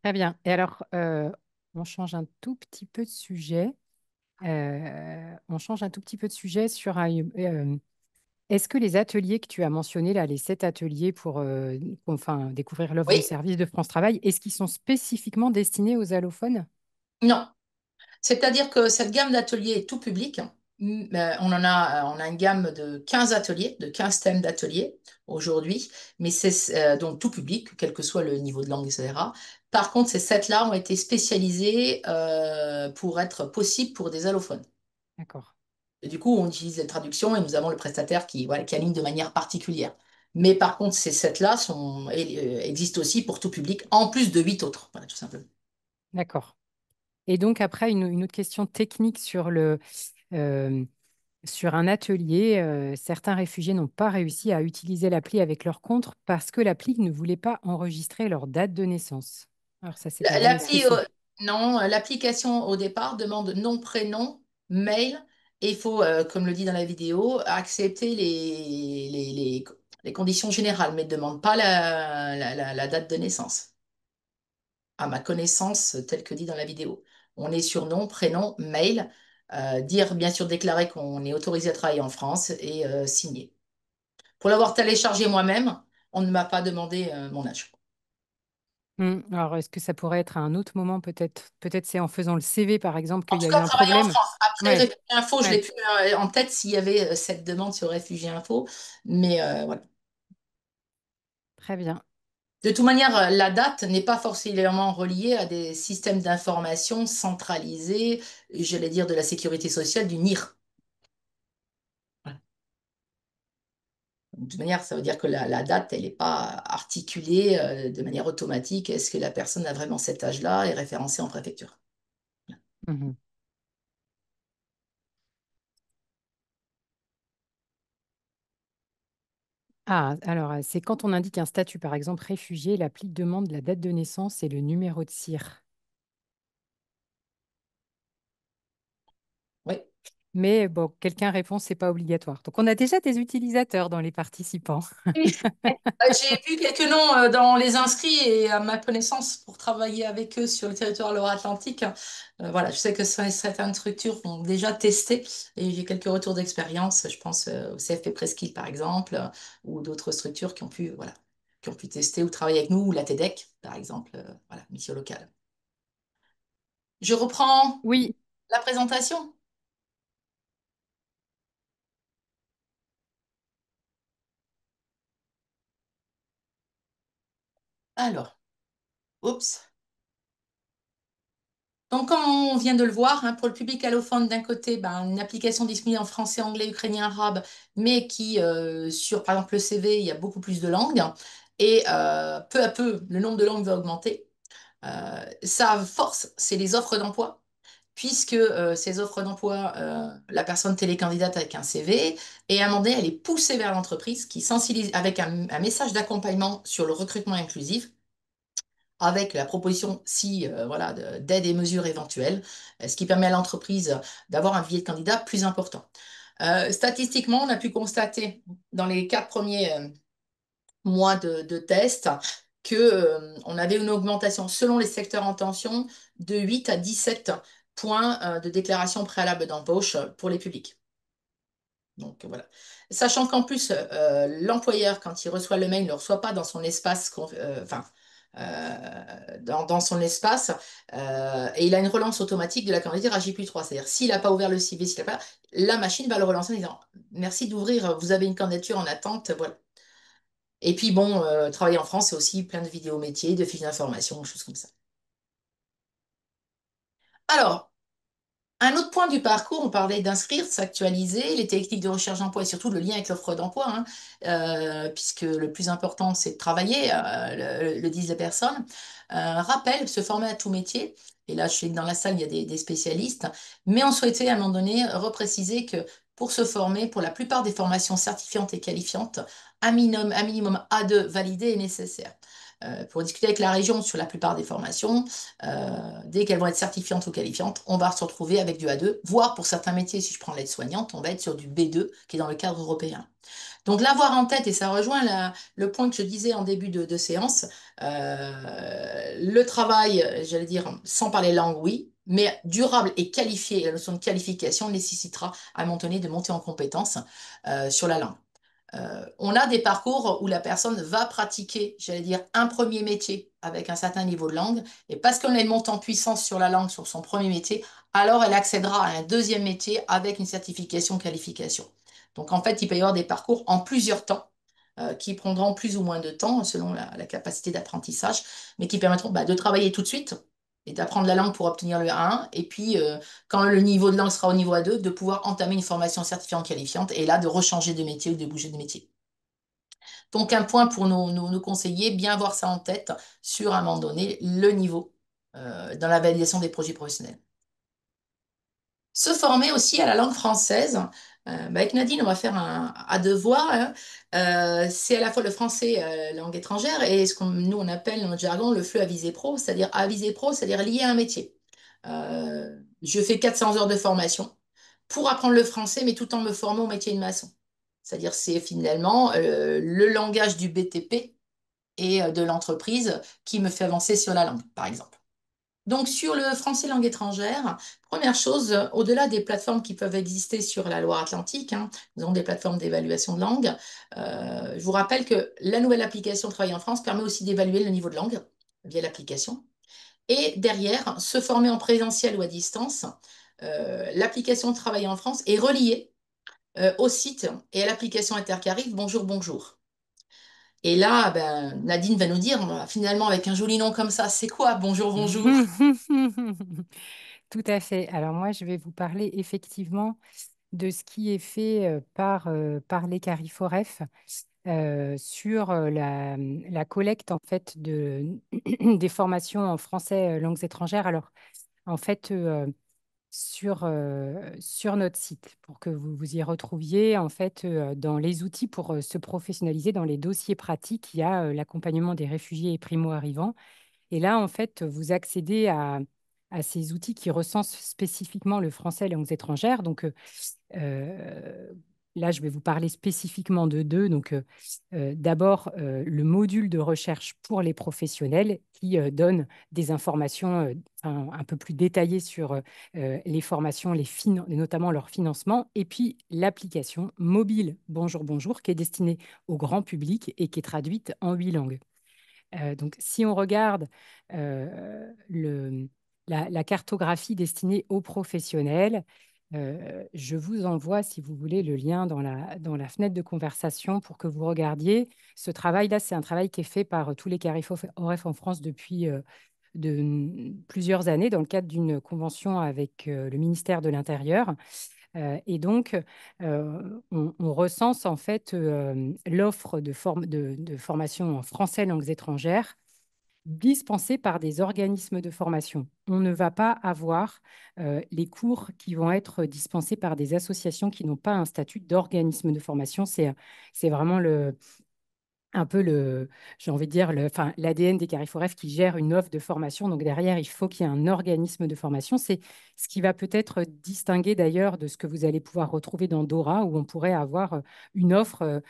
Très bien. Et alors, on change un tout petit peu de sujet. On change un tout petit peu de sujet sur est-ce que les ateliers que tu as mentionnés, là, les 7 ateliers pour enfin, découvrir l'offre de Oui, service de France Travail, est-ce qu'ils sont spécifiquement destinés aux allophones? non. C'est-à-dire que cette gamme d'ateliers est tout public. On a une gamme de 15 ateliers, de 15 thèmes d'ateliers aujourd'hui, mais c'est donc tout public, quel que soit le niveau de langue, etc. Par contre, ces 7-là ont été spécialisés pour être possibles pour des allophones. D'accord. Et du coup, on utilise les traductions et nous avons le prestataire qui, voilà, qui aligne de manière particulière. Mais par contre, ces 7-là existent aussi pour tout public, en plus de 8 autres, voilà, tout simplement. D'accord. Et donc, après, une autre question technique euh, sur un atelier. Certains réfugiés n'ont pas réussi à utiliser l'appli avec leur compte parce que l'appli ne voulait pas enregistrer leur date de naissance. Alors, ça, c'est pareil. Est-ce que L'appli, c'est... non, l'application au départ demande nom, prénom, mail, et il faut, comme le dit dans la vidéo, accepter les conditions générales, mais ne demande pas la date de naissance, à ma connaissance, telle que dit dans la vidéo. On est sur nom, prénom, mail, dire, bien sûr, déclarer qu'on est autorisé à travailler en France et signer. Pour l'avoir téléchargé moi-même, on ne m'a pas demandé mon âge. Alors, est-ce que ça pourrait être à un autre moment, peut-être? Peut-être c'est en faisant le CV, par exemple, En qu'il y tout a eu cas, un travailler en problème. France. Après, Ouais, Réfugié Info, je l'ai ouais, plus en tête s'il y avait cette demande sur Réfugié Info. Mais voilà. très bien. De toute manière, la date n'est pas forcément reliée à des systèmes d'information centralisés, j'allais dire de la sécurité sociale, du NIR. Voilà. De toute manière, ça veut dire que la date, elle n'est pas articulée de manière automatique. Est-ce que la personne a vraiment cet âge-là et référencée en préfecture? Mhm. Ah, alors, c'est quand on indique un statut, par exemple réfugié, l'appli demande la date de naissance et le numéro de CIR. Oui. Mais bon, quelqu'un répond, c'est pas obligatoire. Donc, on a déjà des utilisateurs dans les participants. Oui. J'ai vu quelques noms dans les inscrits et à ma connaissance, pour travailler avec eux sur le territoire Loire-Atlantique, voilà, je sais que certaines structures ont déjà testé et j'ai quelques retours d'expérience. Je pense au CFP Presqu'île par exemple, ou d'autres structures qui ont pu, voilà, qui ont pu tester ou travailler avec nous, ou la TEDEC par exemple, voilà, mission locale. Je reprends Oui, la présentation. Alors, oups. Donc, comme on vient de le voir, hein, pour le public allophone, d'un côté, ben, une application disponible en français, anglais, ukrainien, arabe, mais qui, sur par exemple le CV, il y a beaucoup plus de langues. Et peu à peu, le nombre de langues va augmenter. Sa force, c'est les offres d'emploi, puisque ces offres d'emploi, la personne télécandidate avec un CV, et à un moment donné, elle est poussée vers l'entreprise qui sensibilise avec un message d'accompagnement sur le recrutement inclusif avec la proposition si, voilà, d'aide et mesures éventuelles, ce qui permet à l'entreprise d'avoir un vivier de candidats plus important. Statistiquement, on a pu constater dans les 4 premiers mois de test que, on avait une augmentation selon les secteurs en tension de 8 à 17 points de déclaration préalable d'embauche pour les publics. Donc voilà. Sachant qu'en plus, l'employeur, quand il reçoit le mail, ne le reçoit pas dans son espace, enfin, dans son espace, et il a une relance automatique de la candidature à J+3. C'est-à-dire, s'il n'a pas ouvert le CV, s'il a pas, la machine va le relancer en disant, merci d'ouvrir, vous avez une candidature en attente, voilà. Et puis bon, travailler en France, c'est aussi plein de vidéos métiers, de fiches d'information, choses comme ça. Alors, un autre point du parcours, on parlait d'inscrire, de s'actualiser, les techniques de recherche d'emploi et surtout le lien avec l'offre d'emploi, hein, puisque le plus important, c'est de travailler, le disent les personnes. Rappel, se former à tout métier. Et là, je sais que dans la salle, il y a des spécialistes, mais on souhaitait à un moment donné repréciser que pour se former, pour la plupart des formations certifiantes et qualifiantes, un minimum A2 validé est nécessaire. Pour discuter avec la région sur la plupart des formations, dès qu'elles vont être certifiantes ou qualifiantes, on va se retrouver avec du A2, voire pour certains métiers, si je prends l'aide-soignante, on va être sur du B2 qui est dans le cadre européen. Donc l'avoir en tête, et ça rejoint le point que je disais en début de séance, le travail, j'allais dire, sans parler langue, oui, mais durable et qualifié, la notion de qualification nécessitera à un moment donné de monter en compétence sur la langue. On a des parcours où la personne va pratiquer, j'allais dire, un premier métier avec un certain niveau de langue, et parce qu'elle a une montée en puissance sur la langue, sur son premier métier, alors elle accédera à un deuxième métier avec une certification, qualification. Donc en fait, il peut y avoir des parcours en plusieurs temps, qui prendront plus ou moins de temps selon la capacité d'apprentissage, mais qui permettront de travailler tout de suite et d'apprendre la langue pour obtenir le A1, et puis quand le niveau de langue sera au niveau A2, de pouvoir entamer une formation certifiante qualifiante et là de rechanger de métier ou de bouger de métier. Donc un point pour nos conseillers, bien avoir ça en tête sur à un moment donné le niveau dans la validation des projets professionnels. Se former aussi à la langue française. Avec Nadine, on va faire à devoir, hein. C'est à la fois le français, langue étrangère, et ce qu'on nous on appelle dans notre jargon le flux avisé pro, c'est-à-dire avisé pro, c'est-à-dire lié à un métier. Je fais 400 heures de formation pour apprendre le français, mais tout en me formant au métier de maçon. C'est-à-dire c'est finalement le langage du BTP et de l'entreprise qui me fait avancer sur la langue, par exemple. Donc, sur le français langue étrangère, première chose, au-delà des plateformes qui peuvent exister sur la Loire-Atlantique, hein, nous avons des plateformes d'évaluation de langue. Je vous rappelle que la nouvelle application Travail en France permet aussi d'évaluer le niveau de langue via l'application. Et derrière, se former en présentiel ou à distance, l'application Travail en France est reliée au site et à l'application Intercarif Bonjour Bonjour. Et là, ben, Nadine va nous dire, finalement, avec un joli nom comme ça, c'est quoi Bonjour Bonjour? tout à fait. Alors moi, je vais vous parler effectivement de ce qui est fait par les Cariforef sur la collecte en fait des formations en français langues étrangères. Alors en fait, sur notre site pour que vous vous y retrouviez en fait dans les outils pour se professionnaliser dans les dossiers pratiques. Il y a l'accompagnement des réfugiés et primo-arrivants. Et là, en fait, vous accédez à ces outils qui recensent spécifiquement le français et les langues étrangères. Donc, euh, là, je vais vous parler spécifiquement de deux. Donc, d'abord, le module de recherche pour les professionnels qui donne des informations un peu plus détaillées sur les formations, notamment leur financement. Et puis, l'application mobile Bonjour Bonjour qui est destinée au grand public et qui est traduite en 8 langues. Donc, si on regarde la cartographie destinée aux professionnels, je vous envoie, si vous voulez, le lien dans la fenêtre de conversation pour que vous regardiez. Ce travail-là, c'est un travail qui est fait par tous les Carifo OREF en France depuis plusieurs années dans le cadre d'une convention avec le ministère de l'Intérieur. Et donc, on recense en fait l'offre de formation en français langues étrangères dispensée par des organismes de formation. On ne va pas avoir les cours qui vont être dispensés par des associations qui n'ont pas un statut d'organisme de formation. C'est vraiment un peu j'ai envie de dire, enfin, l'ADN des Cariforef qui gère une offre de formation. Donc derrière, il faut qu'il y ait un organisme de formation. C'est ce qui va peut-être distinguer d'ailleurs de ce que vous allez pouvoir retrouver dans Dora, où on pourrait avoir une offre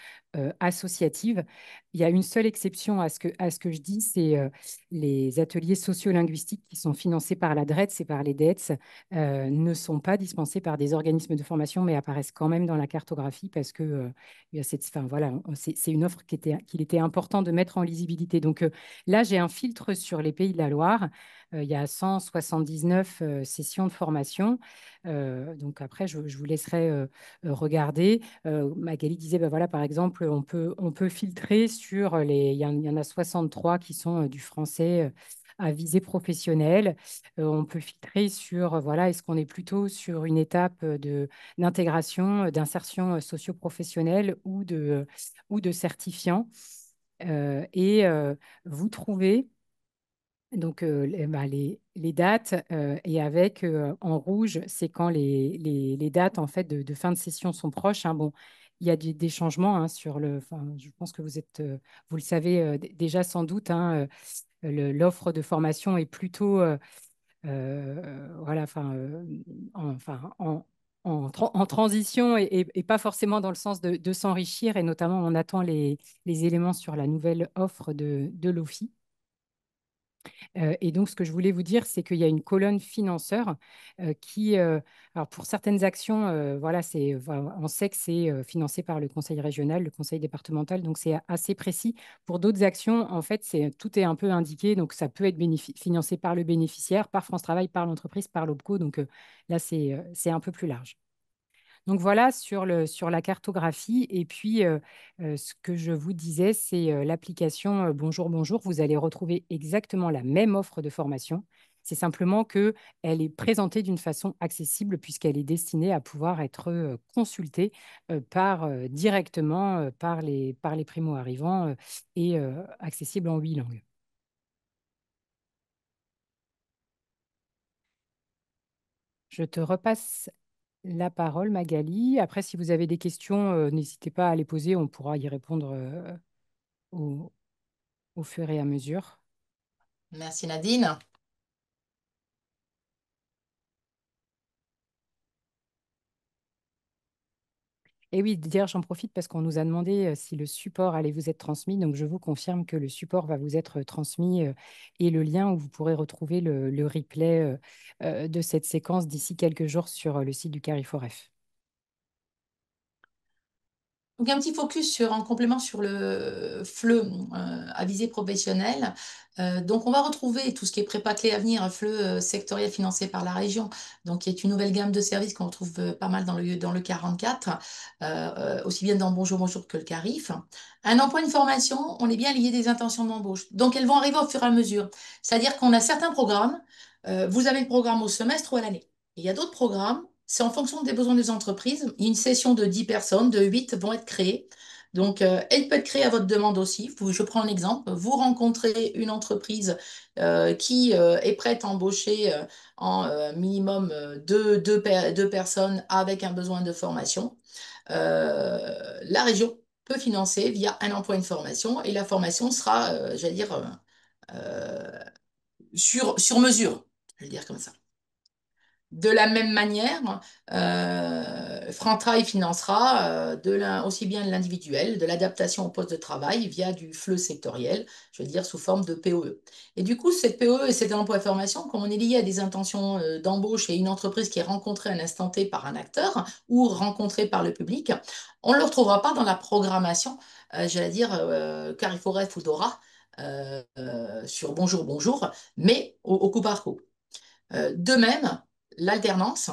associative. Il y a une seule exception à ce que je dis, c'est les ateliers sociolinguistiques qui sont financés par la DRETS et par les DETS ne sont pas dispensés par des organismes de formation, mais apparaissent quand même dans la cartographie parce que il y a enfin, voilà, c'est une offre qu'il était important de mettre en lisibilité. Donc là, j'ai un filtre sur les Pays de la Loire. Il y a 179 sessions de formation. Donc après, je vous laisserai regarder. Magali disait, ben voilà, par exemple, on peut filtrer sur il y en a 63 qui sont du français à visée professionnelle. On peut filtrer sur, voilà, est-ce qu'on est plutôt sur une étape d'intégration, d'insertion socio-professionnelle ou de certifiant. Et vous trouvez donc les dates et avec en rouge, c'est quand les dates en fait de fin de session sont proches, hein. Bon, il y a des changements hein, enfin, je pense que vous le savez déjà sans doute, hein, l'offre de formation est plutôt voilà, enfin, en transition et pas forcément dans le sens de s'enrichir. Et notamment, on attend les éléments sur la nouvelle offre de l'OFI. Et donc, ce que je voulais vous dire, c'est qu'il y a une colonne financeur qui, alors pour certaines actions, voilà, voilà, on sait que c'est financé par le conseil régional, le conseil départemental, donc c'est assez précis. Pour d'autres actions, en fait, tout est un peu indiqué, donc ça peut être financé par le bénéficiaire, par France Travail, par l'entreprise, par l'OPCO. Donc là, c'est un peu plus large. Donc voilà sur la cartographie. Et puis, ce que je vous disais, c'est l'application Bonjour, Bonjour. Vous allez retrouver exactement la même offre de formation. C'est simplement qu'elle est présentée d'une façon accessible puisqu'elle est destinée à pouvoir être consultée directement par les primo-arrivants et accessible en 8 langues. Je te repasse la parole, Magali. Après, si vous avez des questions, n'hésitez pas à les poser. On pourra y répondre au, au fur et à mesure. Merci Nadine. Et oui, d'ailleurs, j'en profite parce qu'on nous a demandé si le support allait vous être transmis. Donc, je vous confirme que le support va vous être transmis et le lien où vous pourrez retrouver le replay de cette séquence d'ici quelques jours sur le site du Cariforef. Donc, un petit focus en complément sur le FLE à visée professionnelle. Donc, on va retrouver tout ce qui est prépa clé à venir, un FLE sectoriel financé par la région, donc qui est une nouvelle gamme de services qu'on retrouve pas mal dans le 44, aussi bien dans Bonjour Bonjour que le CARIF. Un emploi, une formation, on est bien lié des intentions d'embauche. Donc, elles vont arriver au fur et à mesure. C'est-à-dire qu'on a certains programmes, vous avez le programme au semestre ou à l'année. Il y a d'autres programmes, c'est en fonction des besoins des entreprises. Une session de 10 personnes, de 8 vont être créées. Donc, elle peut être créée à votre demande aussi. Je prends un exemple. Vous rencontrez une entreprise qui est prête à embaucher en minimum deux personnes avec un besoin de formation. La région peut financer via un emploi, une formation, et la formation sera, j'allais dire, sur mesure, je vais dire comme ça. De la même manière, Frantrail financera aussi bien de l'individuel, de l'adaptation au poste de travail via du FLE sectoriel, je veux dire sous forme de POE. Et du coup, cette POE et cet emploi et formation, comme on est lié à des intentions d'embauche et une entreprise qui est rencontrée à un instant T par un acteur ou rencontrée par le public, on ne le retrouvera pas dans la programmation, j'allais dire Carrefour Ref ou Dora, sur Bonjour, bonjour, mais au coup par coup. De même, l'alternance,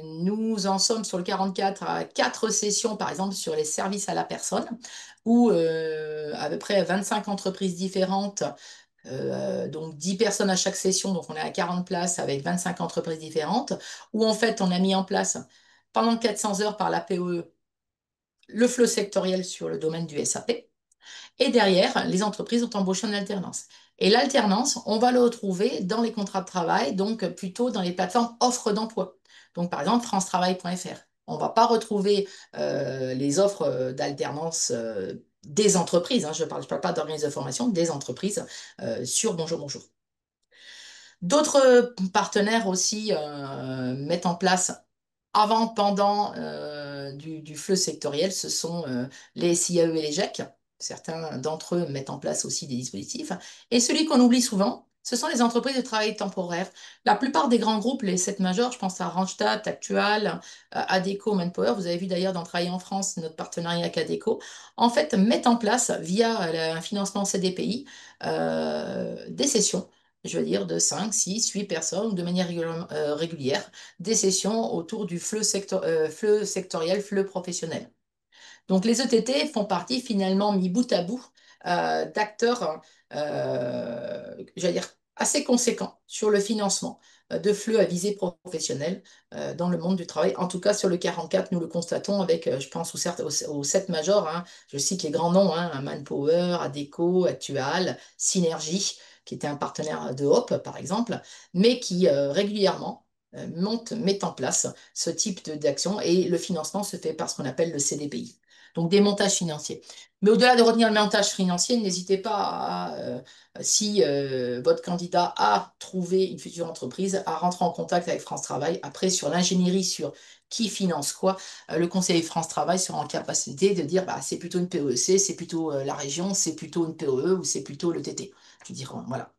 nous en sommes sur le 44 à 4 sessions, par exemple, sur les services à la personne, où à peu près 25 entreprises différentes, donc 10 personnes à chaque session, donc on est à 40 places avec 25 entreprises différentes, où en fait on a mis en place pendant 400 heures par la POE le flot sectoriel sur le domaine du SAP. Et derrière, les entreprises ont embauché en alternance. Et l'alternance, on va le retrouver dans les contrats de travail, donc plutôt dans les plateformes offres d'emploi. Donc par exemple, francetravail.fr. On ne va pas retrouver les offres d'alternance des entreprises, hein, je ne parle pas d'organismes de formation, des entreprises sur Bonjour Bonjour. D'autres partenaires aussi mettent en place avant, pendant du flux sectoriel, ce sont les SIAE et les GEC. Certains d'entre eux mettent en place aussi des dispositifs. Et celui qu'on oublie souvent, ce sont les entreprises de travail temporaire. La plupart des grands groupes, les 7 majors, je pense à Randstad, Actual, Adecco, Manpower, vous avez vu d'ailleurs dans Travail en France, notre partenariat avec Adecco, en fait, mettent en place via un financement CDPI des sessions, je veux dire, de 5, 6, 8 personnes de manière régulière, des sessions autour du fleu sectoriel, fleu professionnel. Donc les ETT font partie finalement mis bout à bout d'acteurs, j'allais dire, assez conséquents sur le financement de flux à visée professionnelle dans le monde du travail. En tout cas, sur le 44, nous le constatons avec, je pense, aux 7 majors. Hein. Je cite les grands noms, hein, Manpower, Adecco, Actual, Synergie, qui était un partenaire de Hope, par exemple, mais qui régulièrement mettent en place ce type d'action et le financement se fait par ce qu'on appelle le CDPI. Donc des montages financiers. Mais au-delà de retenir le montage financier, n'hésitez pas si votre candidat a trouvé une future entreprise, à rentrer en contact avec France Travail. Après, sur l'ingénierie, sur qui finance quoi, le conseiller France Travail sera en capacité de dire bah, c'est plutôt une PEC, c'est plutôt la région, c'est plutôt une PEE ou c'est plutôt le TT. Je veux dire, voilà.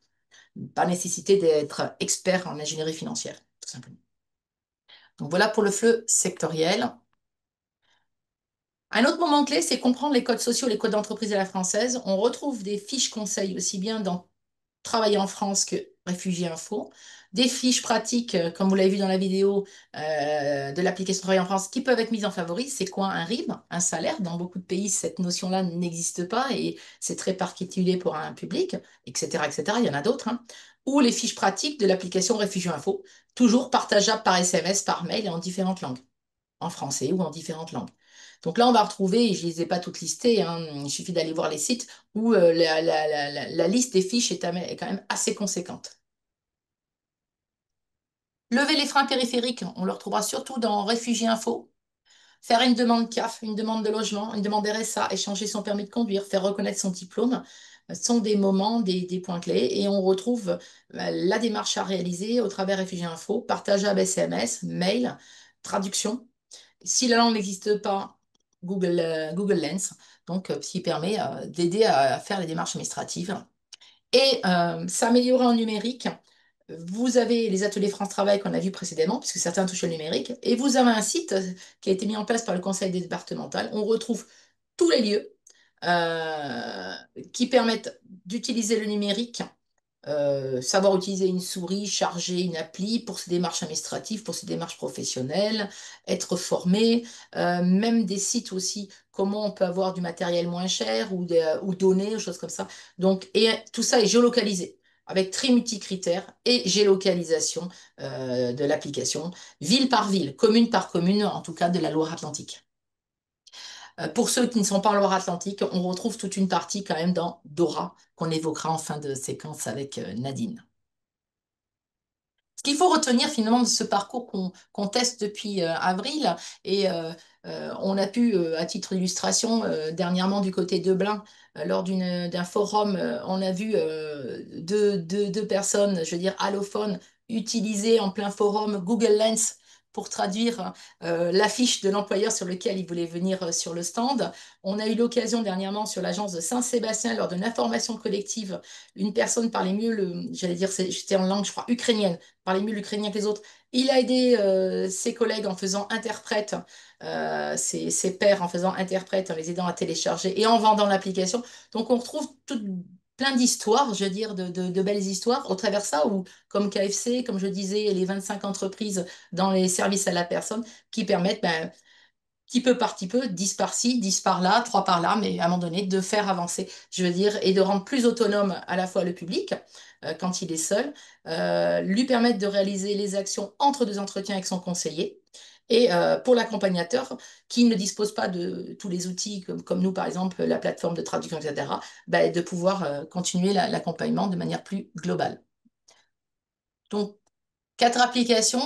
Pas nécessité d'être expert en ingénierie financière, tout simplement. Donc voilà pour le flux sectoriel. Un autre moment clé, c'est comprendre les codes sociaux, les codes d'entreprise à la française. On retrouve des fiches conseils aussi bien dans Travailler en France que Réfugiés Info, des fiches pratiques, comme vous l'avez vu dans la vidéo de l'application Travailler en France, qui peuvent être mises en favori. C'est quoi un RIB, un salaire? Dans beaucoup de pays, cette notion-là n'existe pas et c'est très particulier pour un public, etc., etc. Il y en a d'autres. Hein. Ou les fiches pratiques de l'application Réfugiés Info, toujours partageables par SMS, par mail et en différentes langues en français ou en différentes langues. Donc là, on va retrouver, et je ne les ai pas toutes listées, hein, il suffit d'aller voir les sites où la liste des fiches est quand même assez conséquente. Lever les freins périphériques, on le retrouvera surtout dans Réfugiés Info. Faire une demande CAF, une demande de logement, une demande RSA, échanger son permis de conduire, faire reconnaître son diplôme, sont des moments, des points clés. Et on retrouve la démarche à réaliser au travers Réfugiés Info, partageable SMS, mail, traduction. Si la langue n'existe pas, Google Lens, donc ce qui permet d'aider à faire les démarches administratives. Et s'améliorer en numérique, vous avez les ateliers France Travail qu'on a vus précédemment, puisque certains touchent au numérique, et vous avez un site qui a été mis en place par le conseil départemental. On retrouve tous les lieux euh, qui permettent d'utiliser le numérique, savoir utiliser une souris, charger une appli pour ses démarches administratives, pour ses démarches professionnelles, être formé, même des sites aussi, comment on peut avoir du matériel moins cher ou donner, ou choses comme ça. Donc, et tout ça est géolocalisé avec tri multicritères et géolocalisation de l'application, ville par ville, commune par commune, en tout cas de la Loire-Atlantique. Pour ceux qui ne sont pas en Loire-Atlantique, on retrouve toute une partie quand même dans Dora, qu'on évoquera en fin de séquence avec Nadine. Ce qu'il faut retenir finalement de ce parcours qu'on teste depuis avril, et on a pu, à titre d'illustration, dernièrement du côté de Blain, lors d'un forum, on a vu deux personnes, je veux dire allophones, utiliser en plein forum Google Lens pour traduire l'affiche de l'employeur sur lequel ils voulaient venir sur le stand. On a eu l'occasion dernièrement sur l'agence de Saint-Sébastien, lors d'une information collective, une personne parlait mieux, j'allais dire, j'étais en langue, je crois, ukrainienne, parlait mieux l'ukrainien que les autres. Il a aidé ses collègues en faisant interprète, ses pairs en faisant interprète, en les aidant à télécharger et en vendant l'application. Donc on retrouve plein d'histoires, je veux dire, de belles histoires au travers de ça, ou comme KFC, comme je disais, les 25 entreprises dans les services à la personne qui permettent, ben, petit peu par petit peu, 10 par-ci, 10 par-là, 3 par-là, mais à un moment donné, de faire avancer, je veux dire, et de rendre plus autonome à la fois le public, quand il est seul, lui permettre de réaliser les actions entre deux entretiens avec son conseiller. Et pour l'accompagnateur qui ne dispose pas de tous les outils, comme nous, par exemple, la plateforme de traduction, etc., ben, de pouvoir continuer l'accompagnement de manière plus globale. Donc, 4 applications,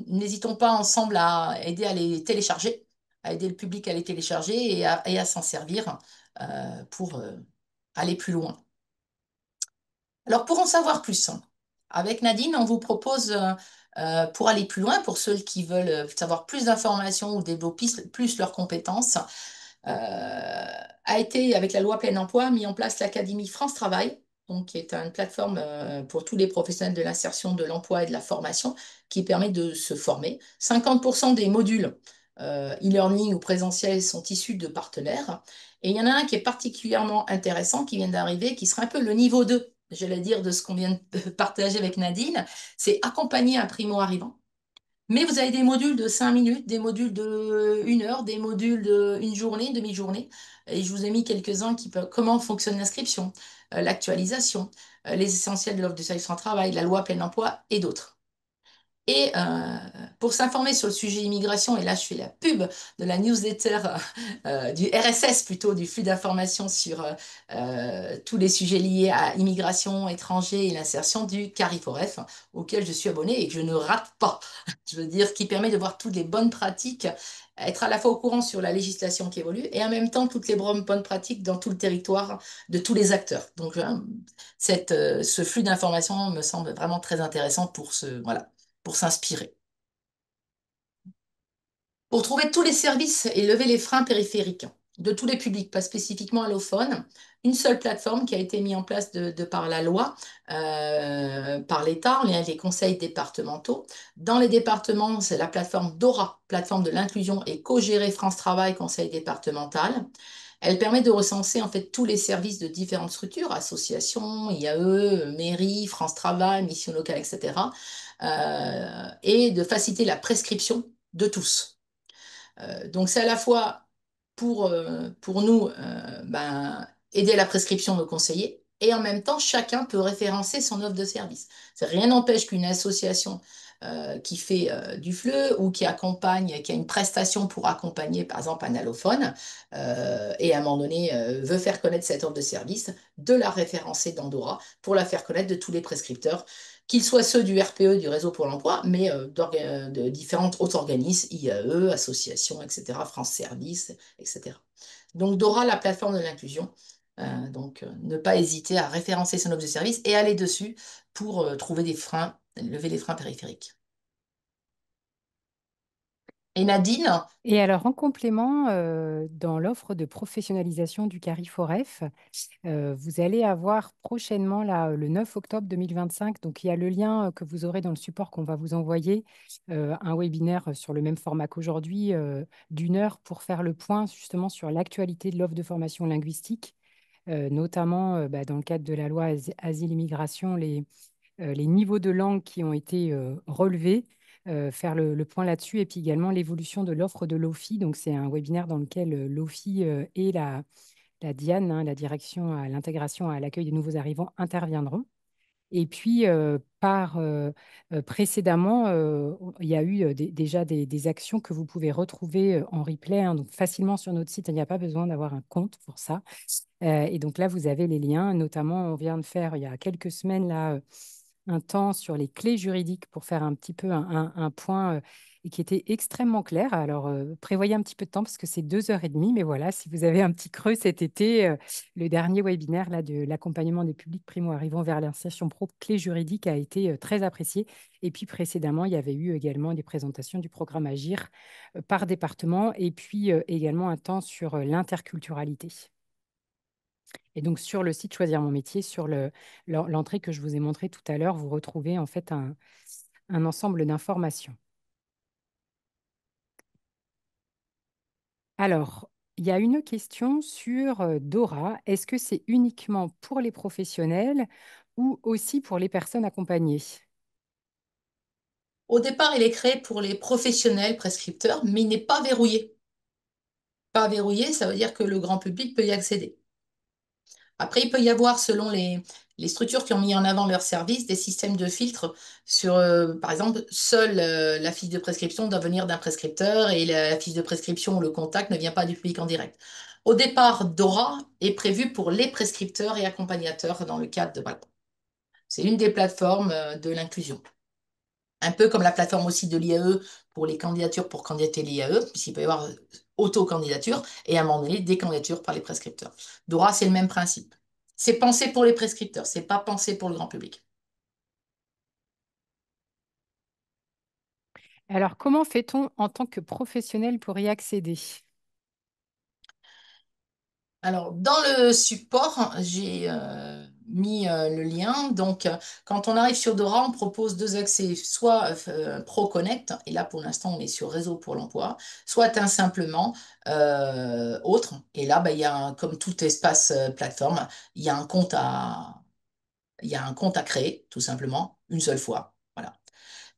n'hésitons pas ensemble à aider à les télécharger, à aider le public à les télécharger et à s'en servir pour aller plus loin. Alors, pour en savoir plus, avec Nadine, on vous propose, pour aller plus loin, pour ceux qui veulent savoir plus d'informations ou développer plus leurs compétences, a été, avec la loi plein emploi, mis en place l'Académie France Travail, donc, qui est une plateforme pour tous les professionnels de l'insertion, de l'emploi et de la formation, qui permet de se former. 50% des modules e-learning ou présentiels sont issus de partenaires. Et il y en a un qui est particulièrement intéressant, qui vient d'arriver, qui sera un peu le niveau 2, j'allais dire, de ce qu'on vient de partager avec Nadine. C'est accompagner un primo-arrivant. Mais vous avez des modules de 5 minutes, des modules de 1 heure, des modules de une journée, demi-journée. Et je vous ai mis quelques-uns qui peuvent, comment fonctionne l'inscription, l'actualisation, les essentiels de l'offre de service en travail, la loi plein emploi et d'autres. Et pour s'informer sur le sujet immigration, et là je fais la pub de la newsletter du RSS, plutôt du flux d'informations sur tous les sujets liés à immigration, étrangers et l'insertion du Cariforef, auquel je suis abonnée et que je ne rate pas. Je veux dire, qui permet de voir toutes les bonnes pratiques, être à la fois au courant sur la législation qui évolue et en même temps toutes les bonnes pratiques dans tout le territoire de tous les acteurs. Donc ce flux d'informations me semble vraiment très intéressant voilà, pour s'inspirer. Pour trouver tous les services et lever les freins périphériques de tous les publics, pas spécifiquement allophones, une seule plateforme qui a été mise en place de par la loi, par l'État, en lien avec les conseils départementaux. Dans les départements, c'est la plateforme DORA, plateforme de l'inclusion et co-gérée France Travail, conseil départemental. Elle permet de recenser en fait tous les services de différentes structures, associations, IAE, mairie, France Travail, mission locale, etc. Et de faciliter la prescription de tous. Donc c'est à la fois pour nous ben, aider à la prescription de nos conseillers et en même temps chacun peut référencer son offre de service. Rien n'empêche qu'une association qui fait du FLE ou qui accompagne, qui a une prestation pour accompagner par exemple un allophone et à un moment donné veut faire connaître cette offre de service, de la référencer dans Dora pour la faire connaître de tous les prescripteurs, qu'ils soient ceux du RPE, du Réseau pour l'emploi, mais de différents autres organismes, IAE, associations, etc., France Service, etc. Donc Dora, la plateforme de l'inclusion. Donc ne pas hésiter à référencer son objet de service et aller dessus pour trouver des freins, lever les freins périphériques. Et Nadine, Et alors, en complément, dans l'offre de professionnalisation du Cariforef, vous allez avoir prochainement, là, le 9 octobre 2025, donc il y a le lien que vous aurez dans le support qu'on va vous envoyer, un webinaire sur le même format qu'aujourd'hui, d'1 heure pour faire le point justement sur l'actualité de l'offre de formation linguistique, notamment bah, dans le cadre de la loi Asile-Immigration, les niveaux de langue qui ont été relevés, faire le point là-dessus, et puis également l'évolution de l'offre de l'OFI. Donc, c'est un webinaire dans lequel l'OFI et la DIAN, hein, la direction à l'intégration à l'accueil des nouveaux arrivants, interviendront. Et puis, précédemment, il y a eu déjà des actions que vous pouvez retrouver en replay, hein, donc facilement sur notre site. Il n'y a pas besoin d'avoir un compte pour ça. Et donc là, vous avez les liens. Notamment, on vient de faire il y a quelques semaines là, un temps sur les clés juridiques pour faire un petit peu un point et qui était extrêmement clair. Alors, prévoyez un petit peu de temps parce que c'est 2 heures et demie. Mais voilà, si vous avez un petit creux cet été, le dernier webinaire là, de l'accompagnement des publics primo-arrivants vers l'insertion pro clés juridiques a été très apprécié. Et puis précédemment, il y avait eu également des présentations du programme Agir par département et puis également un temps sur l'interculturalité. Et donc, sur le site Choisir mon métier, sur l'entrée que je vous ai montrée tout à l'heure, vous retrouvez en fait un ensemble d'informations. Alors, il y a une question sur Dora. Est-ce que c'est uniquement pour les professionnels ou aussi pour les personnes accompagnées? Au départ, il est créé pour les professionnels prescripteurs, mais il n'est pas verrouillé. Pas verrouillé, ça veut dire que le grand public peut y accéder. Après, il peut y avoir, selon les structures qui ont mis en avant leur service, des systèmes de filtre sur, par exemple, seule la fiche de prescription doit venir d'un prescripteur et la fiche de prescription ou le contact ne vient pas du public en direct. Au départ, Dora est prévu pour les prescripteurs et accompagnateurs dans le cadre de... Voilà. C'est une des plateformes de l'inclusion. Un peu comme la plateforme aussi de l'IAE pour les candidatures pour candidater l'IAE, puisqu'il peut y avoir auto-candidature et à un moment donné des candidatures par les prescripteurs. Dora, c'est le même principe. C'est pensé pour les prescripteurs, c'est pas pensé pour le grand public. Alors, comment fait-on en tant que professionnel pour y accéder? Alors, dans le support, j'ai mis le lien. Donc, quand on arrive sur Dora, on propose 2 accès, soit ProConnect, et là pour l'instant on est sur Réseau pour l'emploi, soit un simplement autre. Et là, bah, il y a comme tout espace plateforme, il y a un compte il y a un compte à créer, tout simplement, une seule fois. Voilà.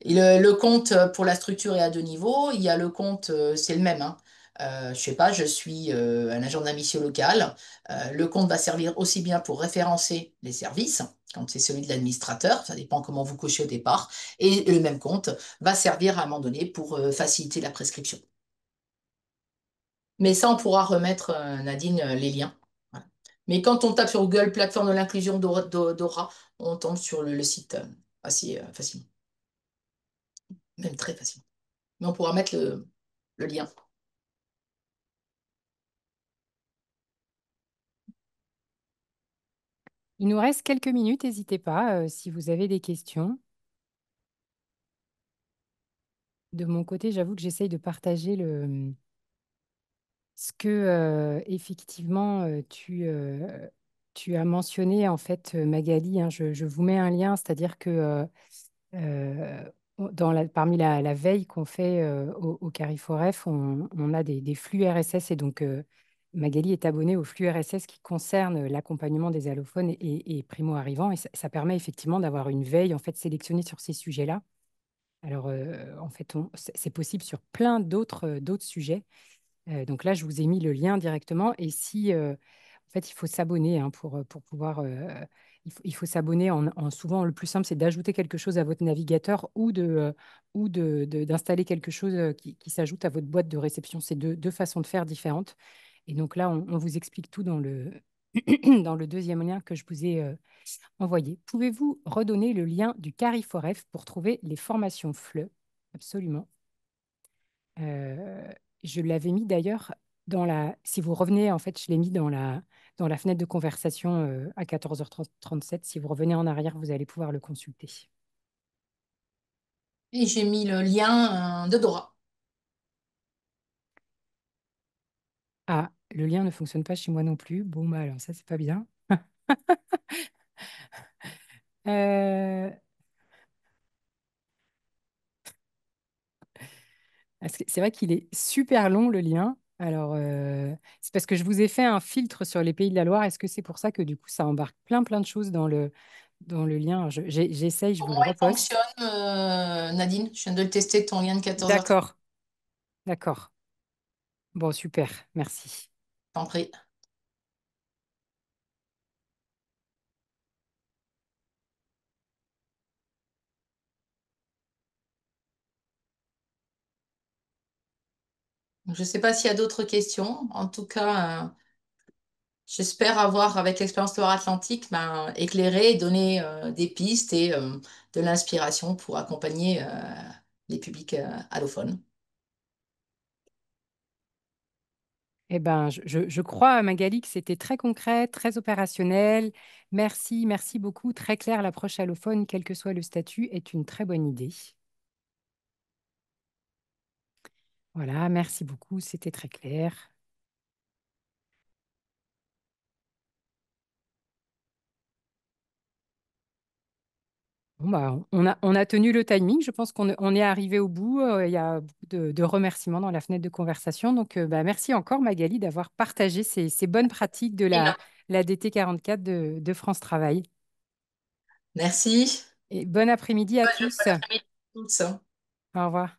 Et le compte pour la structure est à 2 niveaux. Il y a le compte, c'est le même, hein. Je sais pas, je suis un agent d'un mission local. Le compte va servir aussi bien pour référencer les services, quand c'est celui de l'administrateur, ça dépend comment vous cochez au départ. Et le même compte va servir à un moment donné pour faciliter la prescription. Mais ça, on pourra remettre, Nadine, les liens. Voilà. Mais quand on tape sur Google plateforme de l'inclusion Dora, on tombe sur le site assez facilement, même très facilement. Mais on pourra mettre le lien. Il nous reste quelques minutes, n'hésitez pas si vous avez des questions. De mon côté, j'avoue que j'essaye de partager ce que effectivement tu as mentionné en fait, Magali, hein. Je vous mets un lien, c'est-à-dire que euh, parmi la veille qu'on fait au Cariforef, on a des flux RSS et donc Magali est abonnée au flux RSS qui concerne l'accompagnement des allophones et primo-arrivants et ça permet effectivement d'avoir une veille en fait sélectionnée sur ces sujets-là. Alors en fait, c'est possible sur plein d'autres sujets. Donc là, je vous ai mis le lien directement. Et si, en fait, il faut s'abonner hein, pour pouvoir. Il faut s'abonner souvent, le plus simple, c'est d'ajouter quelque chose à votre navigateur d'installer quelque chose qui s'ajoute à votre boîte de réception. C'est deux façons de faire différentes. Et donc là, on vous explique tout dans dans le deuxième lien que je vous ai envoyé. Pouvez-vous redonner le lien du Cariforef pour trouver les formations FLE? Absolument. Euh, je l'avais mis d'ailleurs si vous revenez, en fait, je l'ai mis dans la fenêtre de conversation à 14h37. Si vous revenez en arrière, vous allez pouvoir le consulter. Et j'ai mis le lien de Dora. Ah, le lien ne fonctionne pas chez moi non plus. Bon, bah alors ça, c'est pas bien. Euh, c'est vrai qu'il est super long, le lien. Alors, c'est parce que je vous ai fait un filtre sur les pays de la Loire. Est-ce que c'est pour ça que du coup, ça embarque plein de choses dans le lien? Alors, j'essaye, je Pour vous le moi, il reposte. fonctionne, Nadine. Je viens de le tester, ton lien de 14h30. D'accord, d'accord. Bon, super, merci. T'en prie. Je ne sais pas s'il y a d'autres questions. En tout cas, j'espère avoir, avec l'expérience Loire-Atlantique, ben, éclairé et donné des pistes et de l'inspiration pour accompagner les publics allophones. Eh ben, je crois, Magali, que c'était très concret, très opérationnel. Merci, merci beaucoup. Très clair, l'approche allophone, quel que soit le statut, est une très bonne idée. Voilà, merci beaucoup, c'était très clair. Bon, bah, on a tenu le timing. Je pense on est arrivé au bout. Il y a beaucoup de remerciements dans la fenêtre de conversation. Donc, bah, merci encore, Magali, d'avoir partagé ces bonnes pratiques de Et non. la DT 44 de France Travail. Merci. Et bon après-midi à tous. Bon après-midi à tous. Au revoir.